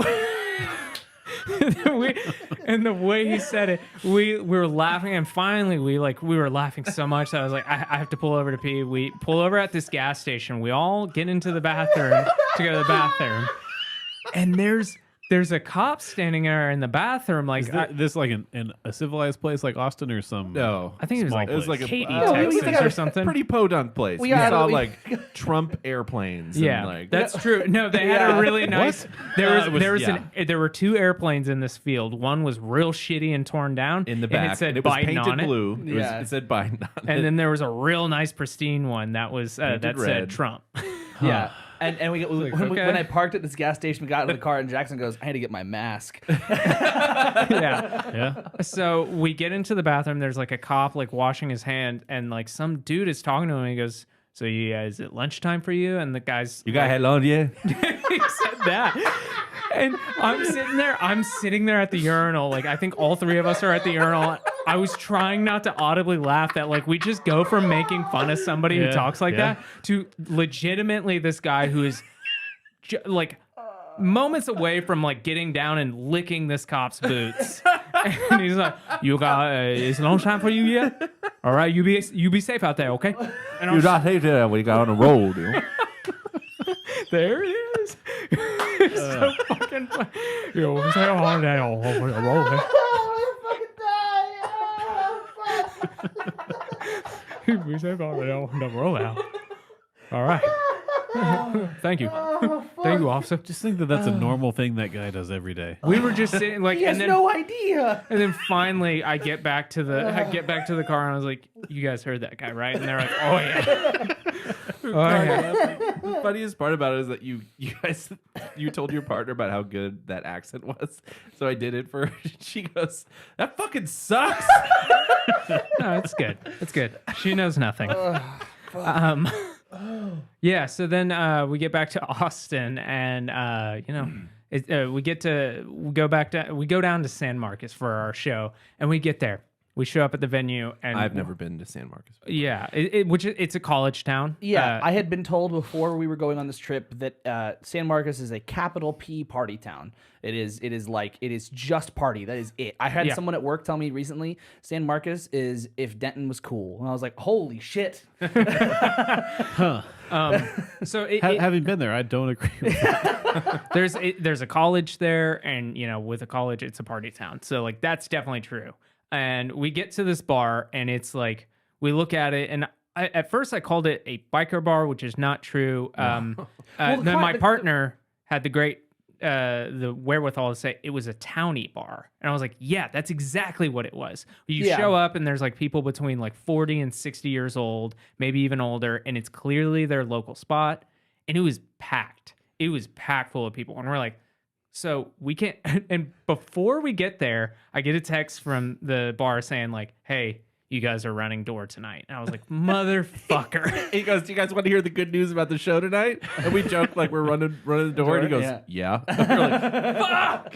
And the way he said it, we were laughing, and finally we were laughing so much that I was like, I have to pull over to pee. We pull over at this gas station. We all get into the bathroom to go to the bathroom, and there's a cop standing there in the bathroom. Like Is this like in a civilized place like Austin or some? No, I think it was small like place? Katy, No, it was Texas, like or something. pretty podunk place. We are- saw we- like Trump airplanes. Yeah, and, like that's true. No, they had Yeah. a really nice. There were two airplanes in this field. One was real shitty and torn down in the and back. it said and it was Biden painted on blue. it. Yeah. It said Biden on it. And then there was a real nice pristine one that was that Painted said red. Trump. Yeah. And when I parked at this gas station, we got in the car, and Jackson goes, I had to get my mask. Yeah. Yeah. So we get into the bathroom. There's like a cop like washing his hand, and like some dude is talking to him. And he goes, "So is it lunchtime for you?" And the guy's You got hell on you? he said that. And I'm sitting there at the urinal. Like, I think all three of us are at the urinal. I was trying not to audibly laugh that, like, we just go from making fun of somebody who Yeah, talks like yeah. that to legitimately this guy who is like moments away from like getting down and licking this cop's boots. And he's like, "You got it's lunchtime for you yet? All right, you be safe out there, okay?" And You not hate that when you got on the road, dude. there it is. It's so fucking funny. Yo, what's that on that on the road? We said on the rollout. All right. Thank you. Thank you, officer. Just think that that's a normal thing that guy does every day. We were just sitting like, He has and then no idea. and then finally I get back to the car and I was like, "You guys heard that guy, right?" And they're like, "Oh yeah." Oh, yeah. The funniest part about it is that you guys told your partner about how good that accent was. So I did it for her. She goes, "That fucking sucks." No, it's good. It's good. She knows nothing. Yeah. So then we get back to Austin, and we go down to San Marcos for our show, and we get there. We show up at the venue, and I've never been to San Marcos. Yeah, it's a college town. Yeah, I had been told before we were going on this trip that San Marcos is a capital P party town. It is just party. That is it. I had someone at work tell me recently, San Marcos is if Denton was cool, and I was like, holy shit. So Having been there, I don't agree with that. there's a college there, and with a college, it's a party town. So like that's definitely true. And we get to this bar, and it's like we look at it, and at first I called it a biker bar, which is not true. Then my partner had the wherewithal to say it was a townie bar, and I was like, yeah, that's exactly what it was. You show up, and there's like people between like 40 and 60 years old, maybe even older, and it's clearly their local spot, and it was packed. It was packed full of people, and we're like, so we can't. And before we get there, I get a text from the bar saying like, hey, you guys are running door tonight. And I was like, motherfucker. He goes, do you guys want to hear the good news about the show tonight? And we joke like we're running the door. And he goes, yeah. We're like, fuck.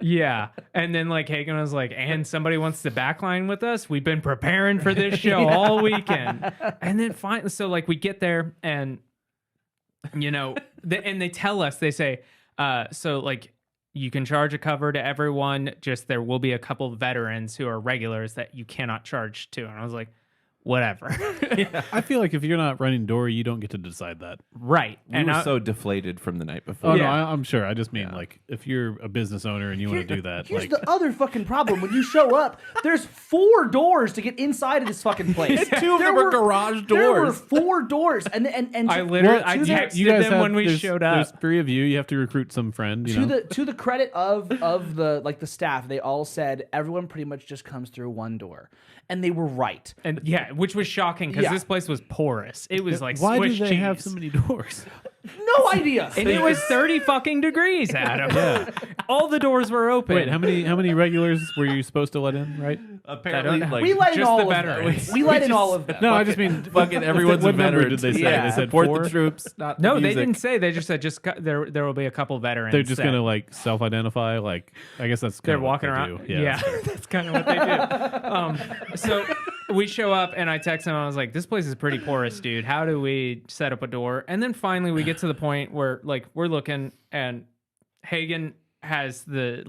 Yeah. And then like Hagen was like, and somebody wants to backline with us. We've been preparing for this show all weekend. And then finally, so like we get there and, you know, and they tell us, they say, so like, you can charge a cover to everyone. Just there will be a couple of veterans who are regulars that you cannot charge to. And I was like, whatever. I feel like if you're not running door, you don't get to decide that. Right. We were so deflated from the night before. Oh, no, I'm sure. I just mean, like, if you're a business owner and you want to do that. Here's like, the other fucking problem. When you show up, there's 4 doors to get inside of this fucking place. 2 of them are garage doors. There were 4 doors. And I literally, I you texted guys them when we there's- showed up. There's 3 of you. You have to recruit some friend. You know? to the credit of the staff, they all said everyone pretty much just comes through one door. And they were right. And yeah, which was shocking because Yeah. this place was porous. It was like Why Swiss do they cheese. have so many doors? No idea. And it was 30 fucking degrees, Adam. All the doors were open. Wait, how many regulars were you supposed to let in? Right? Apparently, like, We let in just all the of them. veterans. We let in all of them. No, I just mean fucking everyone's what a number veteran. did they say? Yeah. They said Support 4. the troops. Not No, the they music. didn't say. They just said there will be a couple veterans. They're just that gonna like self-identify. Like, I guess that's they're kind of walking what they around. do. Yeah, that's kind of what they do. So we show up and I text him. I was like, "This place is pretty porous, dude. How do we set up a door?" And then finally we get to the point where like we're looking and Hagen has the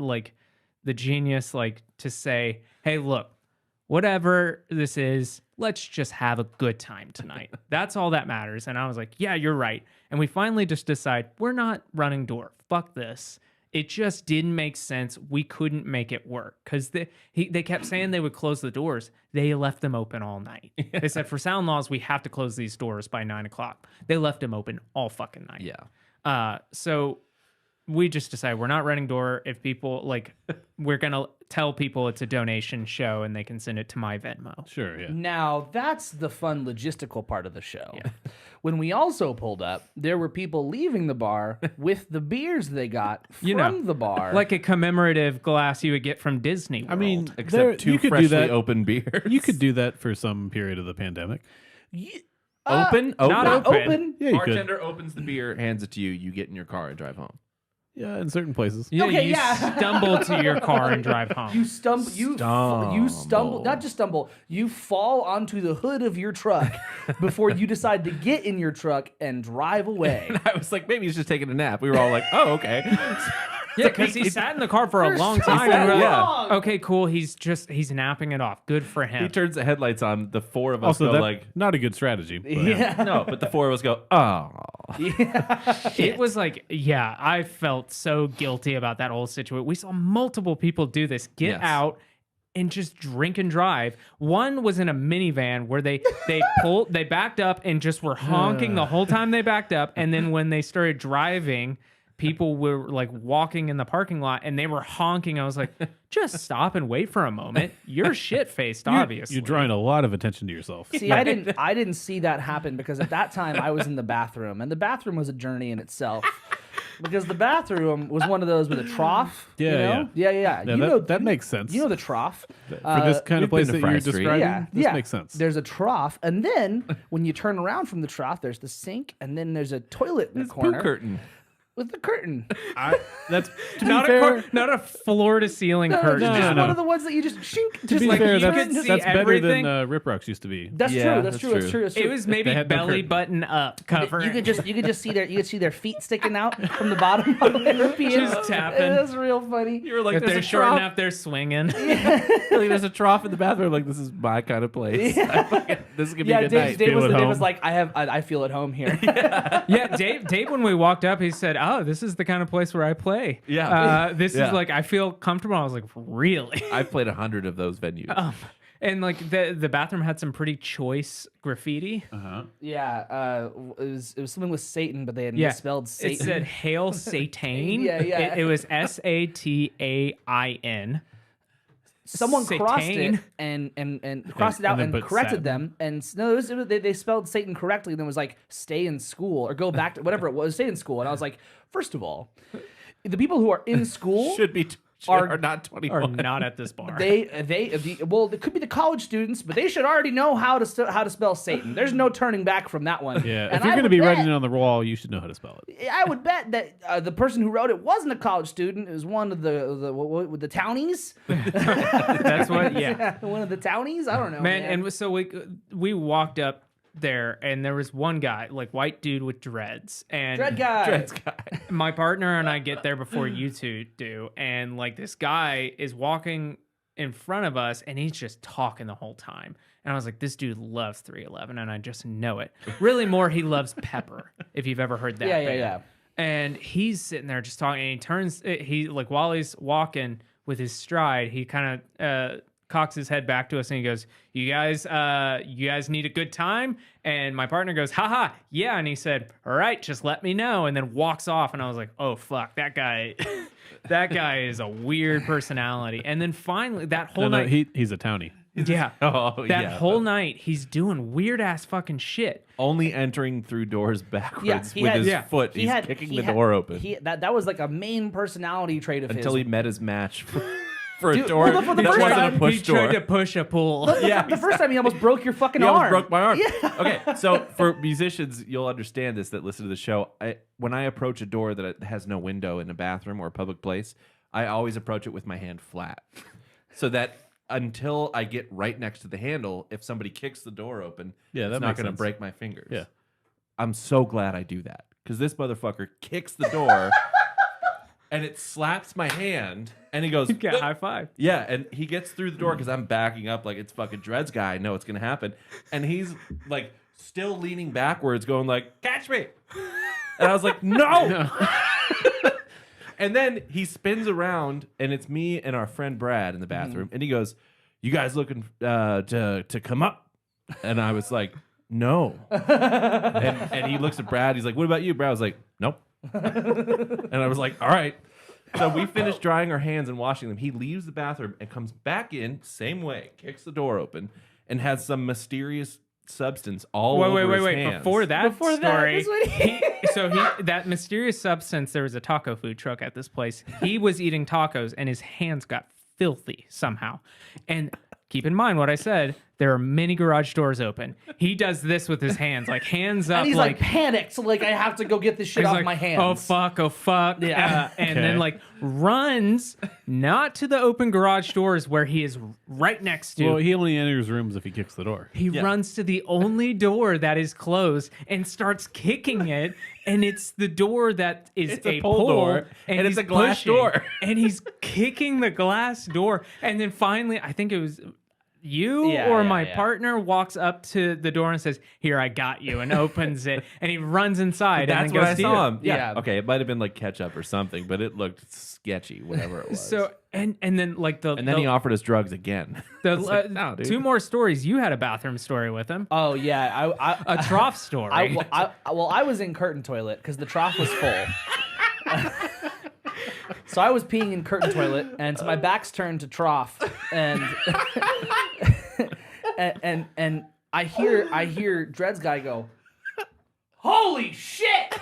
genius like to say, "Hey, look, whatever this is, let's just have a good time tonight. That's all that matters." And I was like, yeah, you're right. And we finally just decide we're not running door. Fuck this. It just didn't make sense. We couldn't make it work because they kept saying they would close the doors. They left them open all night. They said for sound laws, we have to close these doors by 9 o'clock. They left them open all fucking night. Yeah. So we just decided we're not running door. If people like, we're going to tell people it's a donation show and they can send it to my Venmo. Sure. Yeah. Now, that's the fun logistical part of the show. When we also pulled up, there were people leaving the bar with the beers they got from the bar. Like a commemorative glass you would get from Disney World. I mean, Except 2 you could freshly do that. open beers. You could do that for some period of the pandemic. Open? not open. Yeah, you could. Bartender opens the beer, hands it to you. You get in your car and drive home. Yeah, in certain places. Yeah, Okay, you yeah. stumble to your car and drive home. you stumble, not just stumble, you fall onto the hood of your truck before you decide to get in your truck and drive away. And I was like, maybe he's just taking a nap. We were all like, oh, okay. Yeah, because he sat in the car for a long so time. And we're like, long. okay, cool. He's napping it off. Good for him. He turns the headlights on. The 4 of us Also, go that, like, not a good strategy. But no, but the 4 of us go, oh. It was like, yeah, I felt so guilty about that whole situation. We saw multiple people do this. Get Yes. out and just drink and drive. One was in a minivan where they backed up and just were honking the whole time they backed up. And then when they started driving, people were like walking in the parking lot and they were honking. I was like, just stop and wait for a moment. You're shit faced, obviously. You're drawing a lot of attention to yourself. See, I didn't see that happen because at that time I was in the bathroom, and the bathroom was a journey in itself. Because the bathroom was one of those with a trough. Yeah, you know? Yeah, that makes sense. You know the trough. For this kind of we've place been that to you're Fry Street. describing, this makes sense. There's a trough, and then when you turn around from the trough, there's the sink, and then there's a toilet in the Poo corner curtain. with the curtain. That's to not be fair, not a floor to ceiling curtain. Just no, no. one of the ones that you just shink. to Just be like fair, you that's, can see that's better everything. than Rip Rocks used to be. That's Yeah, true. that's That's true. true. It was maybe had no belly curtain. button up cover. You could just see their feet sticking out from the bottom of their peeing. Just tapping. It was real funny. You were like, if there's they're a short trough. enough, they're swinging. Like, there's a trough in the bathroom. Like, this is my kind of place. This is gonna be a good night. Dave Feel at was home. like, I feel at home here. Yeah, Dave, when we walked up, he said, "Oh, this is the kind of place where I play." Yeah. This Yeah. is like I feel comfortable. I was like, really? I've played 100 of those venues. And like the bathroom had some pretty choice graffiti. Yeah, it was something with Satan, but they had Yeah, misspelled Satan. it said "Hail Satan." Yeah. It was SATAIN. Someone crossed it Satan. and crossed it out and then and put corrected Satin. them. And no, they spelled Satan correctly, and then was like, "Stay in school" or "Go back to whatever it was." Stay in school, and I was like, first of all, the people who are in school Should be are not 21. Are not at this bar. Well, it could be the college students, but they should already know how to spell Satan. There's no turning back from that one. Yeah, And if you're I going to would be bet- writing it on the wall, you should know how to spell it. I would bet that the person who wrote it wasn't a college student. It was one of the townies. That's what. Yeah. One of the townies. I don't know, Man, and so we walked up there, and there was one guy, like white dude with dreads, and Dread guy. my partner and I get there before you two do, and like this guy is walking in front of us, and he's just talking the whole time. And I was like, this dude loves 311, and I just know it. Really more, he loves Pepper, if you've ever heard that band. Yeah. And he's sitting there just talking, and he turns, while he's walking with his stride, he kind of cocks his head back to us and he goes, you guys need a good time? And my partner goes, haha, yeah. And he said, all right, just let me know. And then walks off. And I was like, oh, fuck, that guy is a weird personality. And then finally, that whole night. He's a townie. Yeah. Oh, that yeah, whole but night, he's doing weird ass fucking shit. only entering through doors backwards Yeah, with his yeah. foot. He's kicking the door open That was like a main personality trait of until his. he met his match for a Dude, door. well, for the that first wasn't time, a push he door. tried to push a pool. The first time he almost broke your fucking He arm. almost broke my arm. Yeah. Okay, so for musicians, you'll understand this that listen to the show. When I approach a door that has no window in a bathroom or a public place, I always approach it with my hand flat, so that until I get right next to the handle, if somebody kicks the door open, Yeah, that it's not makes going to sense. break my fingers. Yeah. I'm so glad I do that because this motherfucker kicks the door and it slaps my hand and he goes, Get a high five. yeah, and he gets through the door because I'm backing up like it's fucking Dreads guy. I know it's going to happen. And he's like still leaning backwards going like, catch me. And I was like, no. And then he spins around and it's me and our friend Brad in the bathroom. And he goes, you guys looking to come up? And I was like, no. and he looks at Brad. He's like, what about you? Brad was like, nope. And I was like, all right. So we finished drying our hands and washing them. He leaves the bathroom and comes back in, same way, kicks the door open, and has some mysterious substance all over his hands. Before that story, this would- that mysterious substance, there was a taco food truck at this place. He was eating tacos and his hands got filthy somehow. And keep in mind what I said, there are many garage doors open. He does this with his hands, like hands up. And he's like panicked, like I have to go get this shit he's off like, my hands. Oh fuck. Yeah. And then like runs not to the open garage doors where he is right next to. Well, he only enters rooms if he kicks the door. He runs to the only door that is closed and starts kicking it. And it's the door that is It's a pull pull door, and it's he's a glass pushing, door. And he's kicking the glass door. And then finally, I think it was you or my partner walks up to the door and says, here, I got you, and opens it. And he runs inside. That's and then what goes I to saw you. him. Yeah. Yeah. Okay, it might have been like ketchup or something, but it looked sketchy, whatever it was. So, and then like and then he offered us drugs again. the like, no, dude. two more stories. You had a bathroom story with him. Oh yeah, A trough story. I was in curtain toilet because the trough was full. So I was peeing in curtain toilet, and so my back's turned to trough, and and I hear Dreads guy go, "Holy shit!"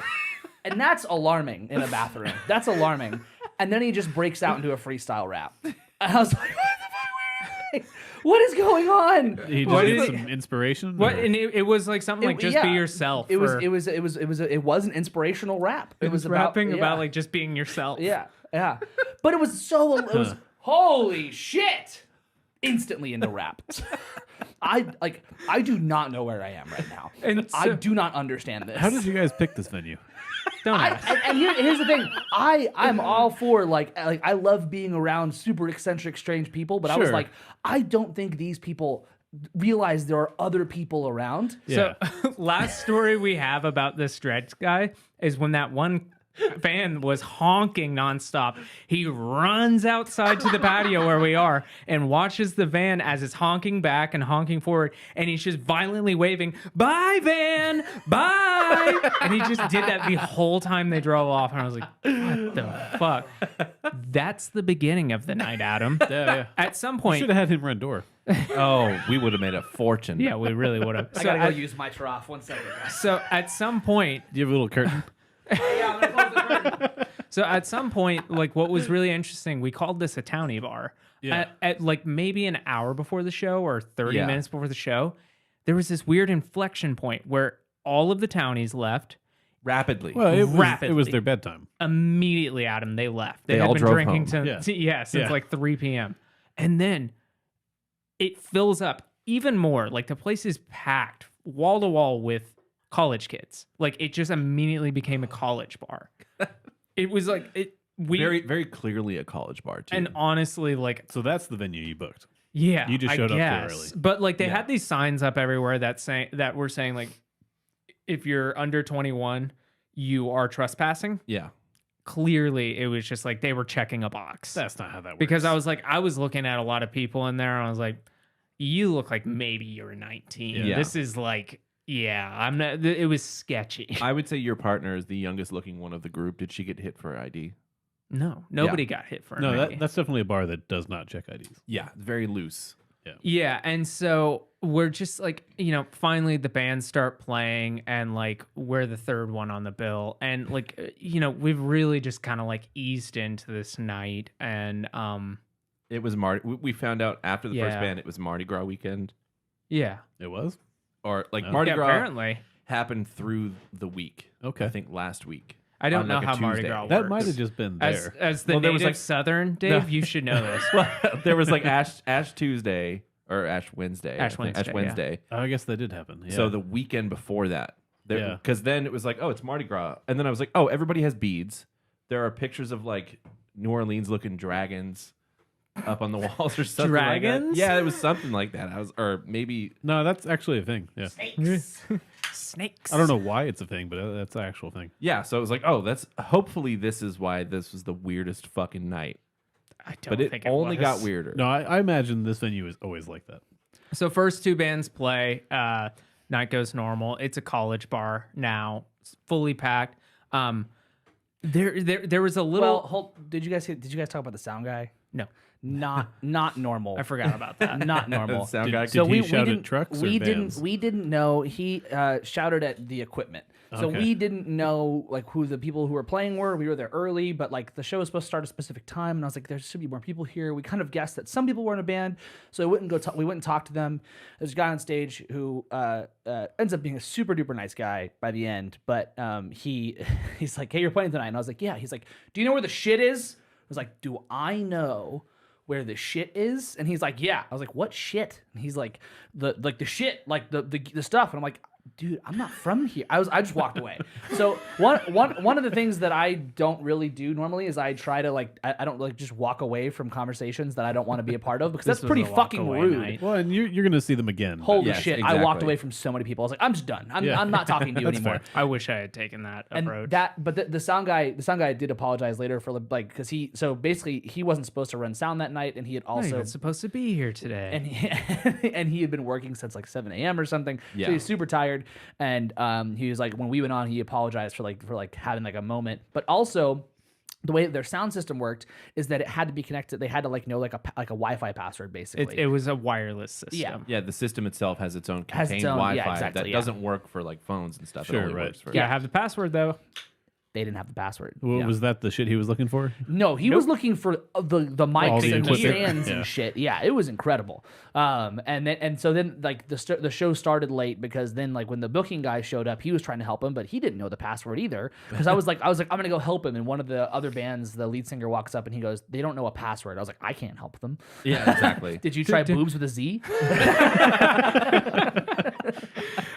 And that's alarming in a bathroom. That's alarming. And then he just breaks out into a freestyle rap. And I was like, what is going on? He What just is needs it? some inspiration. What? or- And it was like something like just be yourself. It was an inspirational rap. It was rapping yeah. about like just being yourself. Yeah. But it was holy shit. Instantly into rap. I do not know where I am right now. And I so- do not understand this. How did you guys pick this venue? Don't ask. And here's the thing. I'm all for like I love being around super eccentric, strange people, but I was Sure. like, I don't think these people realize there are other people around. So last story we have about this Dreads guy is when that one van was honking nonstop. He runs outside to the patio where we are and watches the van as it's honking back and honking forward, and he's just violently waving, "Bye, van, bye!" And he just did that the whole time they drove off, and I was like, "What the fuck?" That's the beginning of the night, Adam. Yeah. At some point, Should have had him run door. Oh, we would have made a fortune. yeah, we really would have. I gotta go use my trough. 1 second, guys. So at some point, Do you have a little curtain? Yeah, I'm gonna close the curtain. So at some point, like what was really interesting, we called this a townie bar. Yeah. At like maybe an hour before the show or 30 Yeah. minutes before the show, there was this weird inflection point where all of the townies left. Rapidly. Well, it was Rapidly. their bedtime. Immediately, Adam, they left. They had all been drove drinking home. since like 3 p.m. And then it fills up even more. Like the place is packed wall to wall with college kids. Like it just immediately became a college bar. It was like very, very clearly a college bar too. and honestly, like So that's the venue you booked. yeah, You just I showed up too guess. early. But like they Yeah. had these signs up everywhere that were saying like if you're under 21, you are trespassing. yeah. Clearly, it was just like they were checking a box. That's not how that works. Because I was looking at a lot of people in there and I was like, you look like maybe you're 19. Yeah. This is like, I'm not, it was sketchy. I would say your partner is the youngest looking one of the group. Did she get hit for ID? No, nobody got hit for an no, ID. that's definitely a bar that does not check IDs. Yeah, very loose. Yeah, and so we're just like, finally the bands start playing and like we're the third one on the bill. And like, we've really just kind of like eased into this night and It was Mardi. We found out after the first Yeah. band it was Mardi Gras weekend, yeah. It was? or like Yeah. Mardi Yeah, Gras apparently. happened through the week. Okay. I think last week. I don't on, know like, a how Mardi Tuesday. Gras That works. might have just been As, there. as the Well, there native was, like- Southern, Dave, you should know this. Well, there was like Ash Tuesday or Ash Wednesday. Ash I think. Wednesday, Ash Wednesday. Oh, I guess that did happen. Yeah. So the weekend before that, Yeah. because then it was like, oh, it's Mardi Gras, and then I was like, oh, everybody has beads. There are pictures of like New Orleans looking dragons up on the walls or something. Like Dragons? that. Yeah, it was something like that. Or maybe No, that's actually a thing. Yeah. Snakes. I don't know why it's a thing, but that's an actual thing. yeah. So it was like, oh, that's hopefully this is why this was the weirdest fucking night. I don't But it think only was. got weirder. No, I imagine this venue is always like that. So first two bands play. Night goes normal. It's a college bar now. It's fully packed. There was a little. Did you guys talk about the sound guy? No, Not normal. I forgot about that. Not normal. Sound guy. Did he shout at didn't trucks or we bands? didn't know he shouted at the equipment. So Okay. we didn't know like who the people who were playing were. We were there early, but like the show was supposed to start at a specific time, and I was like, there should be more people here. We kind of guessed that some people were in a band, so we went and talk to them. There's a guy on stage who ends up being a super duper nice guy by the end, but he's like, hey, you're playing tonight, and I was like, yeah. He's like, do you know where the shit is? I was like, do I know where the shit is? And he's like, yeah. I was like, what shit? And he's like, the shit, like the stuff. And I'm like, dude, I'm not from here. I just walked away. So one of the things that I don't really do normally is I try to like I don't like just walk away from conversations that I don't want to be a part of because This that's was pretty a fucking walk-away rude. night. Well, and you're going to see them again. Holy Yes, shit! I walked exactly. away from so many people. I was like, I'm just done. I'm Yeah. not talking to you That's anymore. fair. I wish I had taken that And approach. the sound guy did apologize later for like because he wasn't supposed to run sound that night, and he had I'm also not supposed to be here today. and he had been working since like 7 a.m. or something. Yeah. So he's super tired. And he was like, when we went on, he apologized for having like a moment. But also, the way that their sound system worked is that it had to be connected. They had to like know like a Wi-Fi password basically. it was a wireless system. Yeah. Yeah, the system itself has its own Has contained its own- yeah, Wi-Fi exactly, that yeah. doesn't work for like phones and stuff. Sure, it only right. works for Gotta have the password though. They didn't have the password. Well, was that the shit he was looking for? No, he was looking for the mics the and the equipment. stands Yeah. and shit. Yeah, it was incredible. And so then like the show started late because then like when the booking guy showed up, he was trying to help him, but he didn't know the password either. Because I was like I'm gonna go help him, and one of the other bands, the lead singer walks up and he goes, they don't know a password. I was like, I can't help them. Yeah, exactly. Did you try boobs with a Z?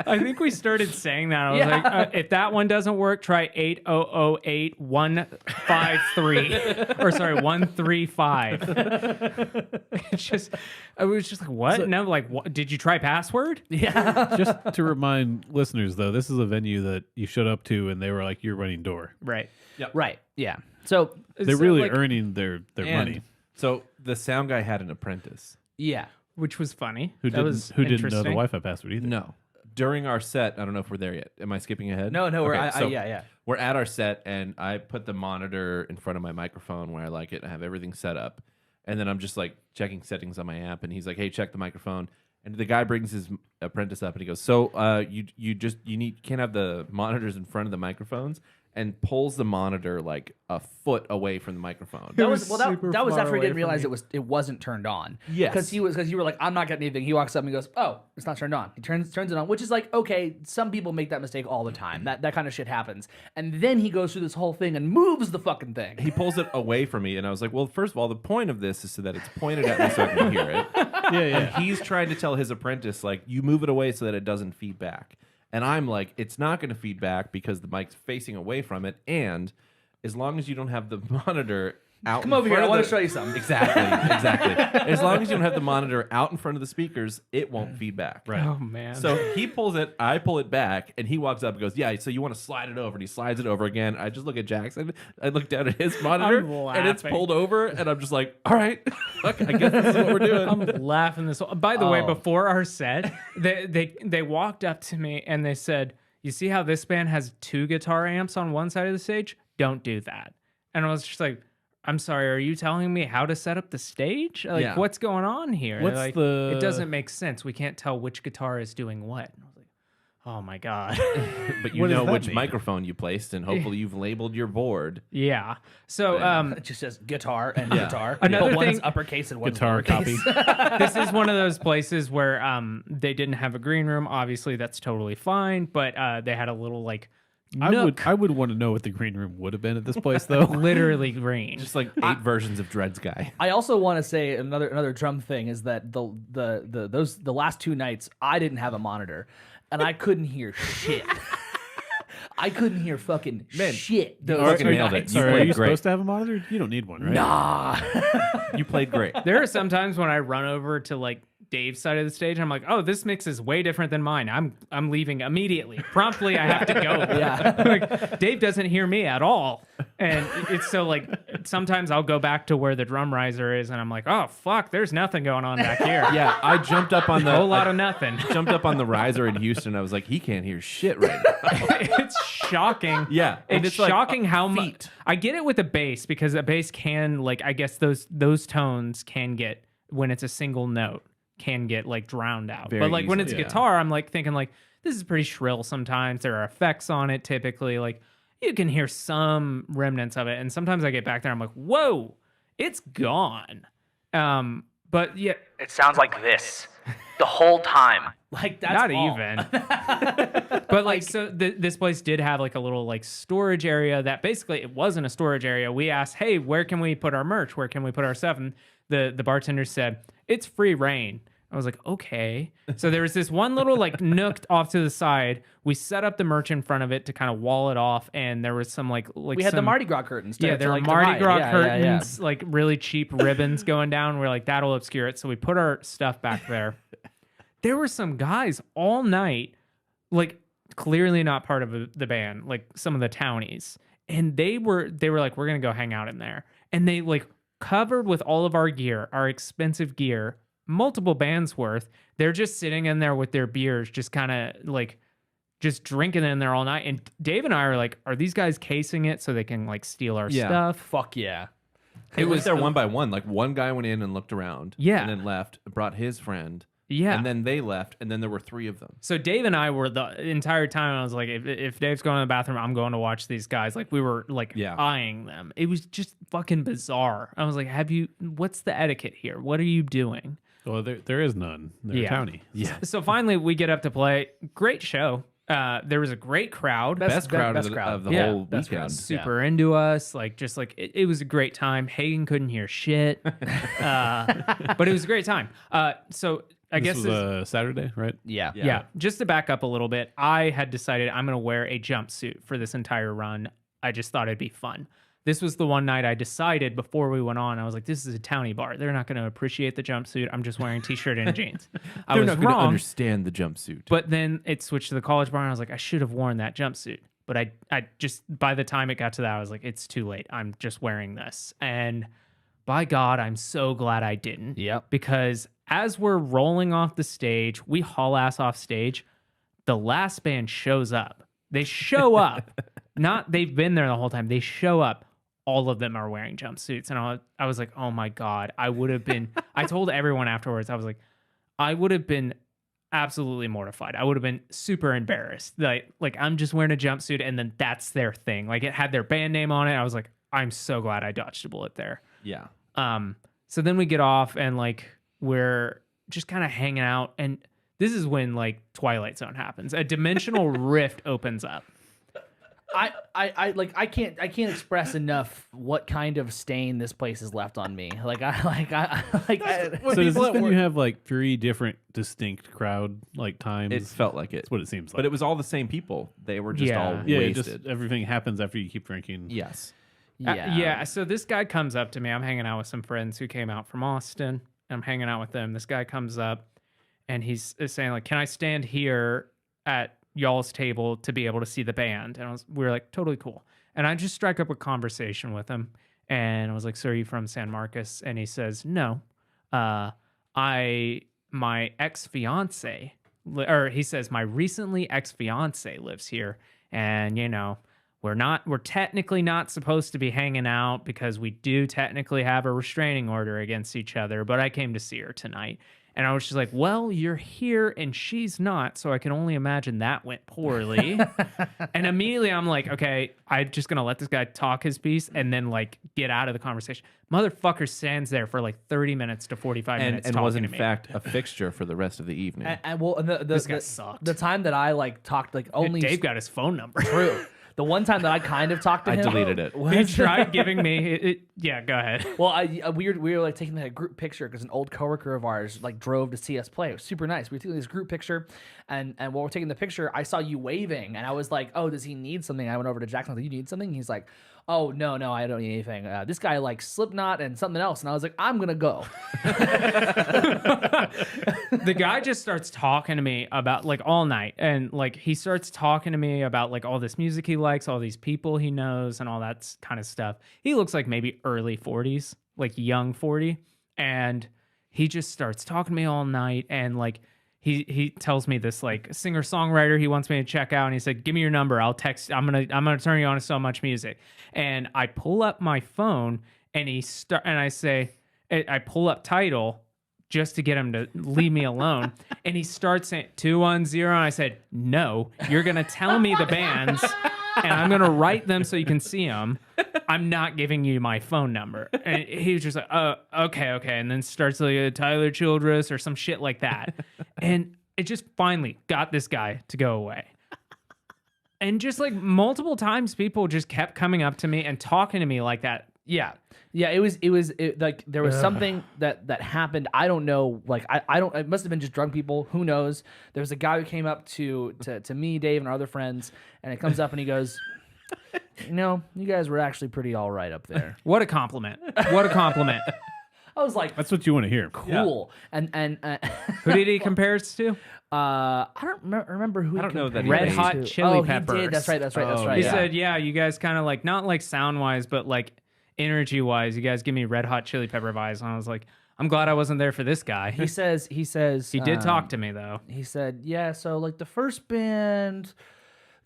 I think we started saying that. I was Yeah. like, if that one doesn't work, try 8008153 or sorry, 135. It's just, I was just like, what? And I'm like, what? Did you try password? Yeah. Just to remind listeners, though, this is a venue that you showed up to and they were like, you're running door. Right. Right. Yeah. So They're So, really like, earning their And money. So the sound guy had an apprentice. yeah. which was funny. Who That didn't was know the interesting. Wi-Fi password either? No. During our set, I don't know if we're there yet. Am I skipping ahead? No, we're Okay, so yeah. we're at our set, and I put the monitor in front of my microphone where I like it. I have everything set up, and then I'm just like checking settings on my app, and he's like, "Hey, check the microphone." And the guy brings his apprentice up, and he goes, "So, you can't have the monitors in front of the microphones." and pulls the monitor like a foot away from the microphone. That was was super that was far after he away didn't from realize me. it wasn't turned on. Yes. because you were like, I'm not getting anything. He walks up and he goes, oh, it's not turned on. He turns it on, which is like, okay, some people make that mistake all the time. That kind of shit happens. And then he goes through this whole thing and moves the fucking thing. He pulls it away from me, and I was like, well, first of all, the point of this is so that it's pointed at me so I can hear it. Yeah, yeah. And he's trying to tell his apprentice, like, you move it away so that it doesn't feed back. And I'm like, it's not going to feed back because the mic's facing away from it. And as long as you don't have the monitor out Come in over here. front I of want the- to show you something. Exactly. As long as you don't have the monitor out in front of the speakers, it won't feed back. Right. Oh man. So he pulls it, I pull it back, and he walks up and goes, yeah, so you want to slide it over. And he slides it over again. I just look at Jackson. I look down at his monitor, and it's laughing. pulled over, and I'm just like, all right, fuck, I guess this is what we're doing. I'm laughing this. By the way, Oh. before our set, they walked up to me and they said, "You see how this band has 2 guitar amps on one side of the stage? Don't do that." And I was just like, "I'm sorry, are you telling me how to set up the stage? Like, Yeah. what's going on here? What's like, the- It doesn't make sense. We can't tell which guitar is doing what." And I was like, "Oh my god." But you What does know that which mean? microphone you placed, and hopefully you've labeled your board. Yeah. So It just says guitar and guitar. Another but one's thing- uppercase and one's Guitar copy. lowercase. this is one of those places where they didn't have a green room. Obviously, that's totally fine. But they had a little like nook, I would want to know what the green room would have been at this place, though. literally green. Just like 8 versions of Dreads Guy. I also want to say another drum thing is that the last 2 nights I didn't have a monitor, and I couldn't hear shit. I couldn't hear fucking shit. Those fucking 2 nailed it. nights. You Sorry, are played you great. supposed to have a monitor? You don't need one, right? Nah. You played great. There are some times when I run over to like Dave's side of the stage. I'm like, oh, this mix is way different than mine. I'm leaving immediately. Promptly, I have to go. Yeah. Like, Dave doesn't hear me at all. And it's so like sometimes I'll go back to where the drum riser is and I'm like, oh fuck, there's nothing going on back here. Yeah, I jumped up on the A whole lot of nothing. jumped up on the riser in Houston. I was like, he can't hear shit right now. It's shocking. Yeah, and It's it's like, shocking how much feet. I get it with a bass because a bass can like I guess those tones can get when it's a single note can get like drowned out. Very But like when it's easily, a guitar, I'm like thinking like this is pretty shrill sometimes. There are effects on it typically. Like you can hear some remnants of it. And sometimes I get back there, I'm like, whoa, it's gone. But yeah, It sounds like this the whole time. Like that's not all. even. But like, so this place did have like a little like storage area that basically it wasn't a storage area. We asked, hey, where can we put our merch? Where can we put our stuff? And the bartender said, it's free reign. I was like, okay. So there was this one little like nook off to the side. We set up the merch in front of it to kind of wall it off, and there was some like We had the some- Mardi Gras curtains. yeah, to there were like Mardi divide. Gras Yeah, curtains, like really cheap ribbons going down. We're like, that'll obscure it. So we put our stuff back there. There were some guys all night, like clearly not part of the band, like some of the townies. And they were like, we're going to go hang out in there. And they like covered with all of our gear, our expensive gear, multiple bands worth. They're just sitting in there with their beers, just kind of like just drinking in there all night. And Dave and I are like, are these guys casing it so they can like steal our Yeah. stuff? Fuck yeah. It was there one by one. Like one guy went in and looked around. Yeah. And then left, brought his friend. Yeah. And then they left, and then there were 3 of them. So Dave and I were the entire time. I was like, if Dave's going to the bathroom, I'm going to watch these guys. Like we were like Yeah. eyeing them. It was just fucking bizarre. I was like, what's the etiquette here? What are you doing? Well, there is none. They're Yeah. towny. Yeah. So finally we get up to play. Great show. There was a great crowd. Best crowd best of the, crowd. of the Yeah, whole best crowd. weekend. Super into us. Like just like it was a great time. Hagen couldn't hear shit. But it was a great time. So I This guess was a Saturday, right? Yeah. Yeah. Just to back up a little bit, I had decided I'm going to wear a jumpsuit for this entire run. I just thought it'd be fun. This was the one night I decided before we went on, I was like, this is a townie bar. They're not going to appreciate the jumpsuit. I'm just wearing a t-shirt and jeans. I They're was not going to wrong, understand the jumpsuit. but then it switched to the college bar and I was like, I should have worn that jumpsuit. But I just, by the time it got to that, I was like, it's too late. I'm just wearing this. And by God, I'm so glad I didn't. Yep. Because as we're rolling off the stage, we haul ass off stage. The last band shows up. They show up. Not they've been there the whole time. They show up. All of them are wearing jumpsuits. And I was like, oh my God, I would have been. I told everyone afterwards, I was like, I would have been absolutely mortified. I would have been super embarrassed. Like I'm just wearing a jumpsuit and then that's their thing. Like it had their band name on it. I was like, I'm so glad I dodged a bullet there. Yeah. So then we get off and like we're just kind of hanging out, and this is when like Twilight Zone happens. A dimensional rift opens up. I can't express enough what kind of stain this place has left on me. Like So does this mean you have like 3 different distinct crowd like times? It felt like it. That's what it seems like. But it was all the same people. They were just all wasted. Just everything happens after you keep drinking. Yes. Yeah. So this guy comes up to me. I'm hanging out with some friends who came out from Austin. I'm hanging out with them. This guy comes up and he's saying like, "Can I stand here at y'all's table to be able to see the band?" And we were like, totally cool. And I just strike up a conversation with him. And I was like, "So are you from San Marcos?" And he says, "No. My ex-fiance," or he says, "My recently ex-fiance lives here. And, you know, we're technically not supposed to be hanging out because we do technically have a restraining order against each other, but I came to see her tonight." And I was just like, well, you're here and she's not, so I can only imagine that went poorly. And immediately I'm like, okay, I'm just going to let this guy talk his piece and then like get out of the conversation. Motherfucker stands there for like 30 minutes to 45 minutes and talking was in to me. fact a fixture for the rest of the evening. This guy sucked. The time that I like talked like only Dave got his phone number. True. The one time that I kind of talked to I him, deleted it. He tried giving me it. Yeah, go ahead. Well, we were like taking that group picture because an old coworker of ours like drove to see us play. It was super nice. We were taking this group picture, and while we're taking the picture, I saw you waving, and I was like, "Oh, does he need something?" I went over to Jackson. I was like, "You need something?" He's like, "Oh, no, I don't need anything. This guy likes Slipknot and something else," and I was like, "I'm gonna go." The guy just starts talking to me about like all night, and like he starts talking to me about like all this music he likes, all these people he knows, and all that kind of stuff. He looks like maybe early 40s, like young 40, and he just starts talking to me all night, and like he tells me this like singer-songwriter he wants me to check out, and he said, "Give me your number, I'll text, I'm gonna turn you on to so much music." And I pull up my phone and I pull up Tidal just to get him to leave me alone. And he starts saying 210, and I said, "No, you're gonna tell me the bands and I'm gonna write them so you can see them. I'm not giving you my phone number." And he was just like, "Oh, okay." And then starts like Tyler Childress or some shit like that. And it just finally got this guy to go away. And just like multiple times, people just kept coming up to me and talking to me like that. Yeah. It was like there was something that happened. I don't know. Like I don't. It must have been just drunk people. Who knows? There was a guy who came up to me, Dave, and our other friends, and it comes up and he goes, "You know, you guys were actually pretty all right up there." What a compliment! What a compliment! I was like, that's what you want to hear. Cool. Yeah. And who did he compare us to? I don't remember who. I don't know that Red Hot Chili Peppers. He did. That's right. He said, "Yeah, you guys kind of like not like sound wise, but like energy wise, you guys give me Red Hot Chili Pepper vibes." And I was like, I'm glad I wasn't there for this guy. He says he did talk to me though. He said, "Yeah, so like the first band,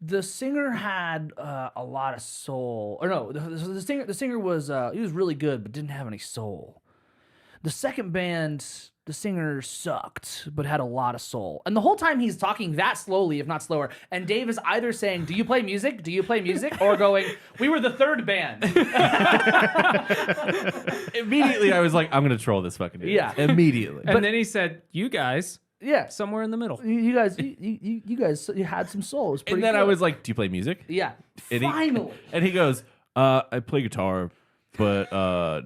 the singer had a lot of soul. Or no, the singer was he was really good but didn't have any soul. The second band, the singer sucked but had a lot of soul." And the whole time he's talking that slowly, if not slower, and Dave is either saying, "Do you play music? Do you play music?" or going, "We were the third band." Immediately, I was like, I'm going to troll this fucking dude. Yeah. Immediately. And then he said, "You guys, Yeah. somewhere in the middle." You guys you had some soul. It was pretty And then good. I was like, "Do you play music?" Yeah. And Finally. And he goes, "I play guitar, but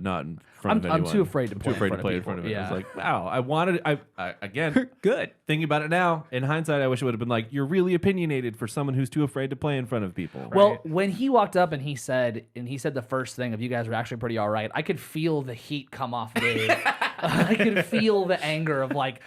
not in front of anyone. I'm too afraid to play in front of it." Yeah. I was like, wow, I again, Good. thinking about it now, in hindsight, I wish it would have been like, you're really opinionated for someone who's too afraid to play in front of people. Well, when he walked up and he said the first thing of "you guys were actually pretty all right," I could feel the heat come off Dave. I could feel the anger of like,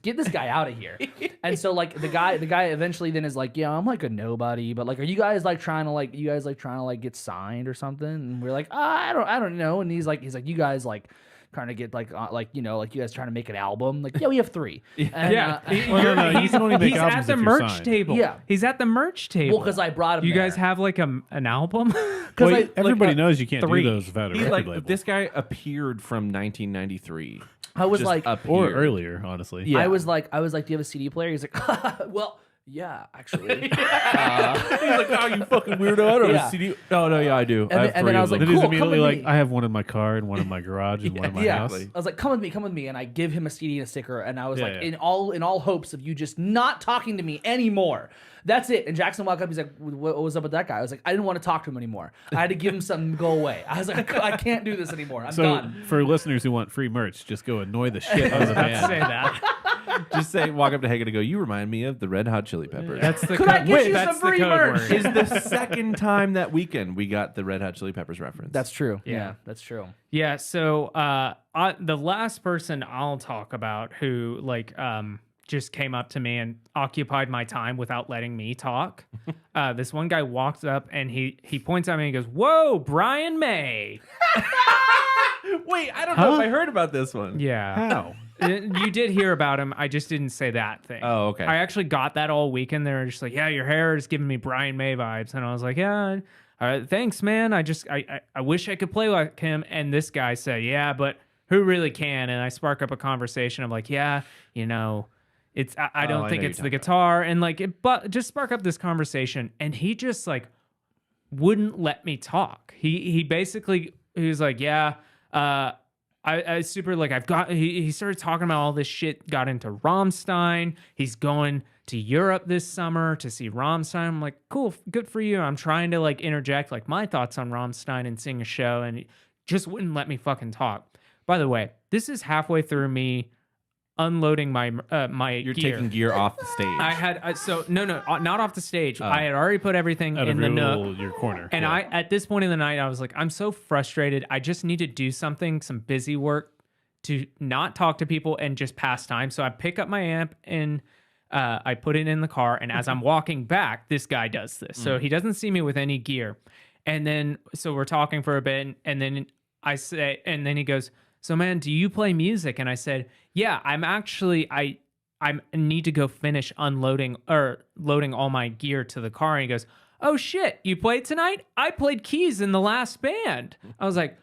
get this guy out of here. And so like the guy eventually then is like, "Yeah, I'm like a nobody, but like, are you guys trying to get signed or something?" And we're like, I don't know. And he's like, "You guys like trying to get like you guys trying to make an album?" Like, "Yeah, we have 3. And, No, you can only make He's albums at the if you're merch signed. table. Yeah. He's at the merch table. well, because I brought him. You there. guys have like an album? Well, everybody knows you can't 3. do those without a He's record like, label. this guy appeared from 1993. I was just like, up Or here. earlier, honestly. Yeah. I was like, do you have a CD player? He's like, well, yeah, actually. He's like, oh, you fucking weirdo. I don't have Yeah. a CD. Oh, no, yeah, I do. And I then- have and three then I of was like, them. Then he's cool, come immediately with like, me. I have one in my car and one in my garage and one in my Yeah. house. Exactly. I was like, come with me, and I give him a CD and a sticker, and I was Yeah, like, yeah. in all hopes of you just not talking to me anymore. That's it. And Jackson walked up, he's like, what was up with that guy? I was like, I didn't want to talk to him anymore. I had to give him something to go away. I was like, I can't do this anymore. I'm So done. for listeners who want free merch, just go annoy the shit out of the Let's say band. that. Just say, walk up to Hagen and go, you remind me of the Red Hot Chili Peppers. That's the Could I code- get wait, you that's some the free code merch? word. is the second time that weekend we got the Red Hot Chili Peppers reference. That's true. Yeah. Yeah, that's true. Yeah, so the last person I'll talk about who just came up to me and occupied my time without letting me talk. This one guy walked up and he points at me and goes, "Whoa, Brian May." Wait, I don't know if I heard about this one. Yeah. How? You did hear about him. I just didn't say that thing. Oh, okay. I actually got that all weekend. They were just like, "Yeah, your hair is giving me Brian May vibes." And I was like, "Yeah, all right, thanks, man. I wish I could play like him." And this guy said, "Yeah, but who really can?" And I spark up a conversation of like, "Yeah, you know, it's I don't I think know it's you're the talking guitar." And like it, but just spark up this conversation. And he just like wouldn't let me talk. He basically he was like, "Yeah, I super like I've got." He started talking about all this shit. Got into Rammstein. He's going to Europe this summer to see Rammstein. I'm like, cool, good for you. I'm trying to like interject like my thoughts on Rammstein and sing a show, and he just wouldn't let me fucking talk. By the way, this is halfway through me unloading my You're gear. taking gear off the stage. I had no, not off the stage. I had already put everything Out in of the your, nook. your corner. And Yeah. I, at this point in the night, I was like, I'm so frustrated. I just need to do something, some busy work to not talk to people and just pass time. So I pick up my amp and I put it in the car. And as I'm walking back, this guy does this. So he doesn't see me with any gear. And then, so we're talking for a bit. And then I say, and then he goes, "So man, do you play music?" And I said, "Yeah, I'm actually, I need to go finish unloading or loading all my gear to the car." And he goes, "Oh shit, you played tonight? I played keys in the last band." I was like,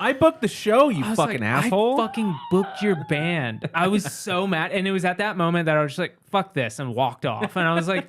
I booked the show, you I was fucking like, asshole. I fucking booked your band. I was so mad. And it was at that moment that I was just like, fuck this, and walked off. And I was like,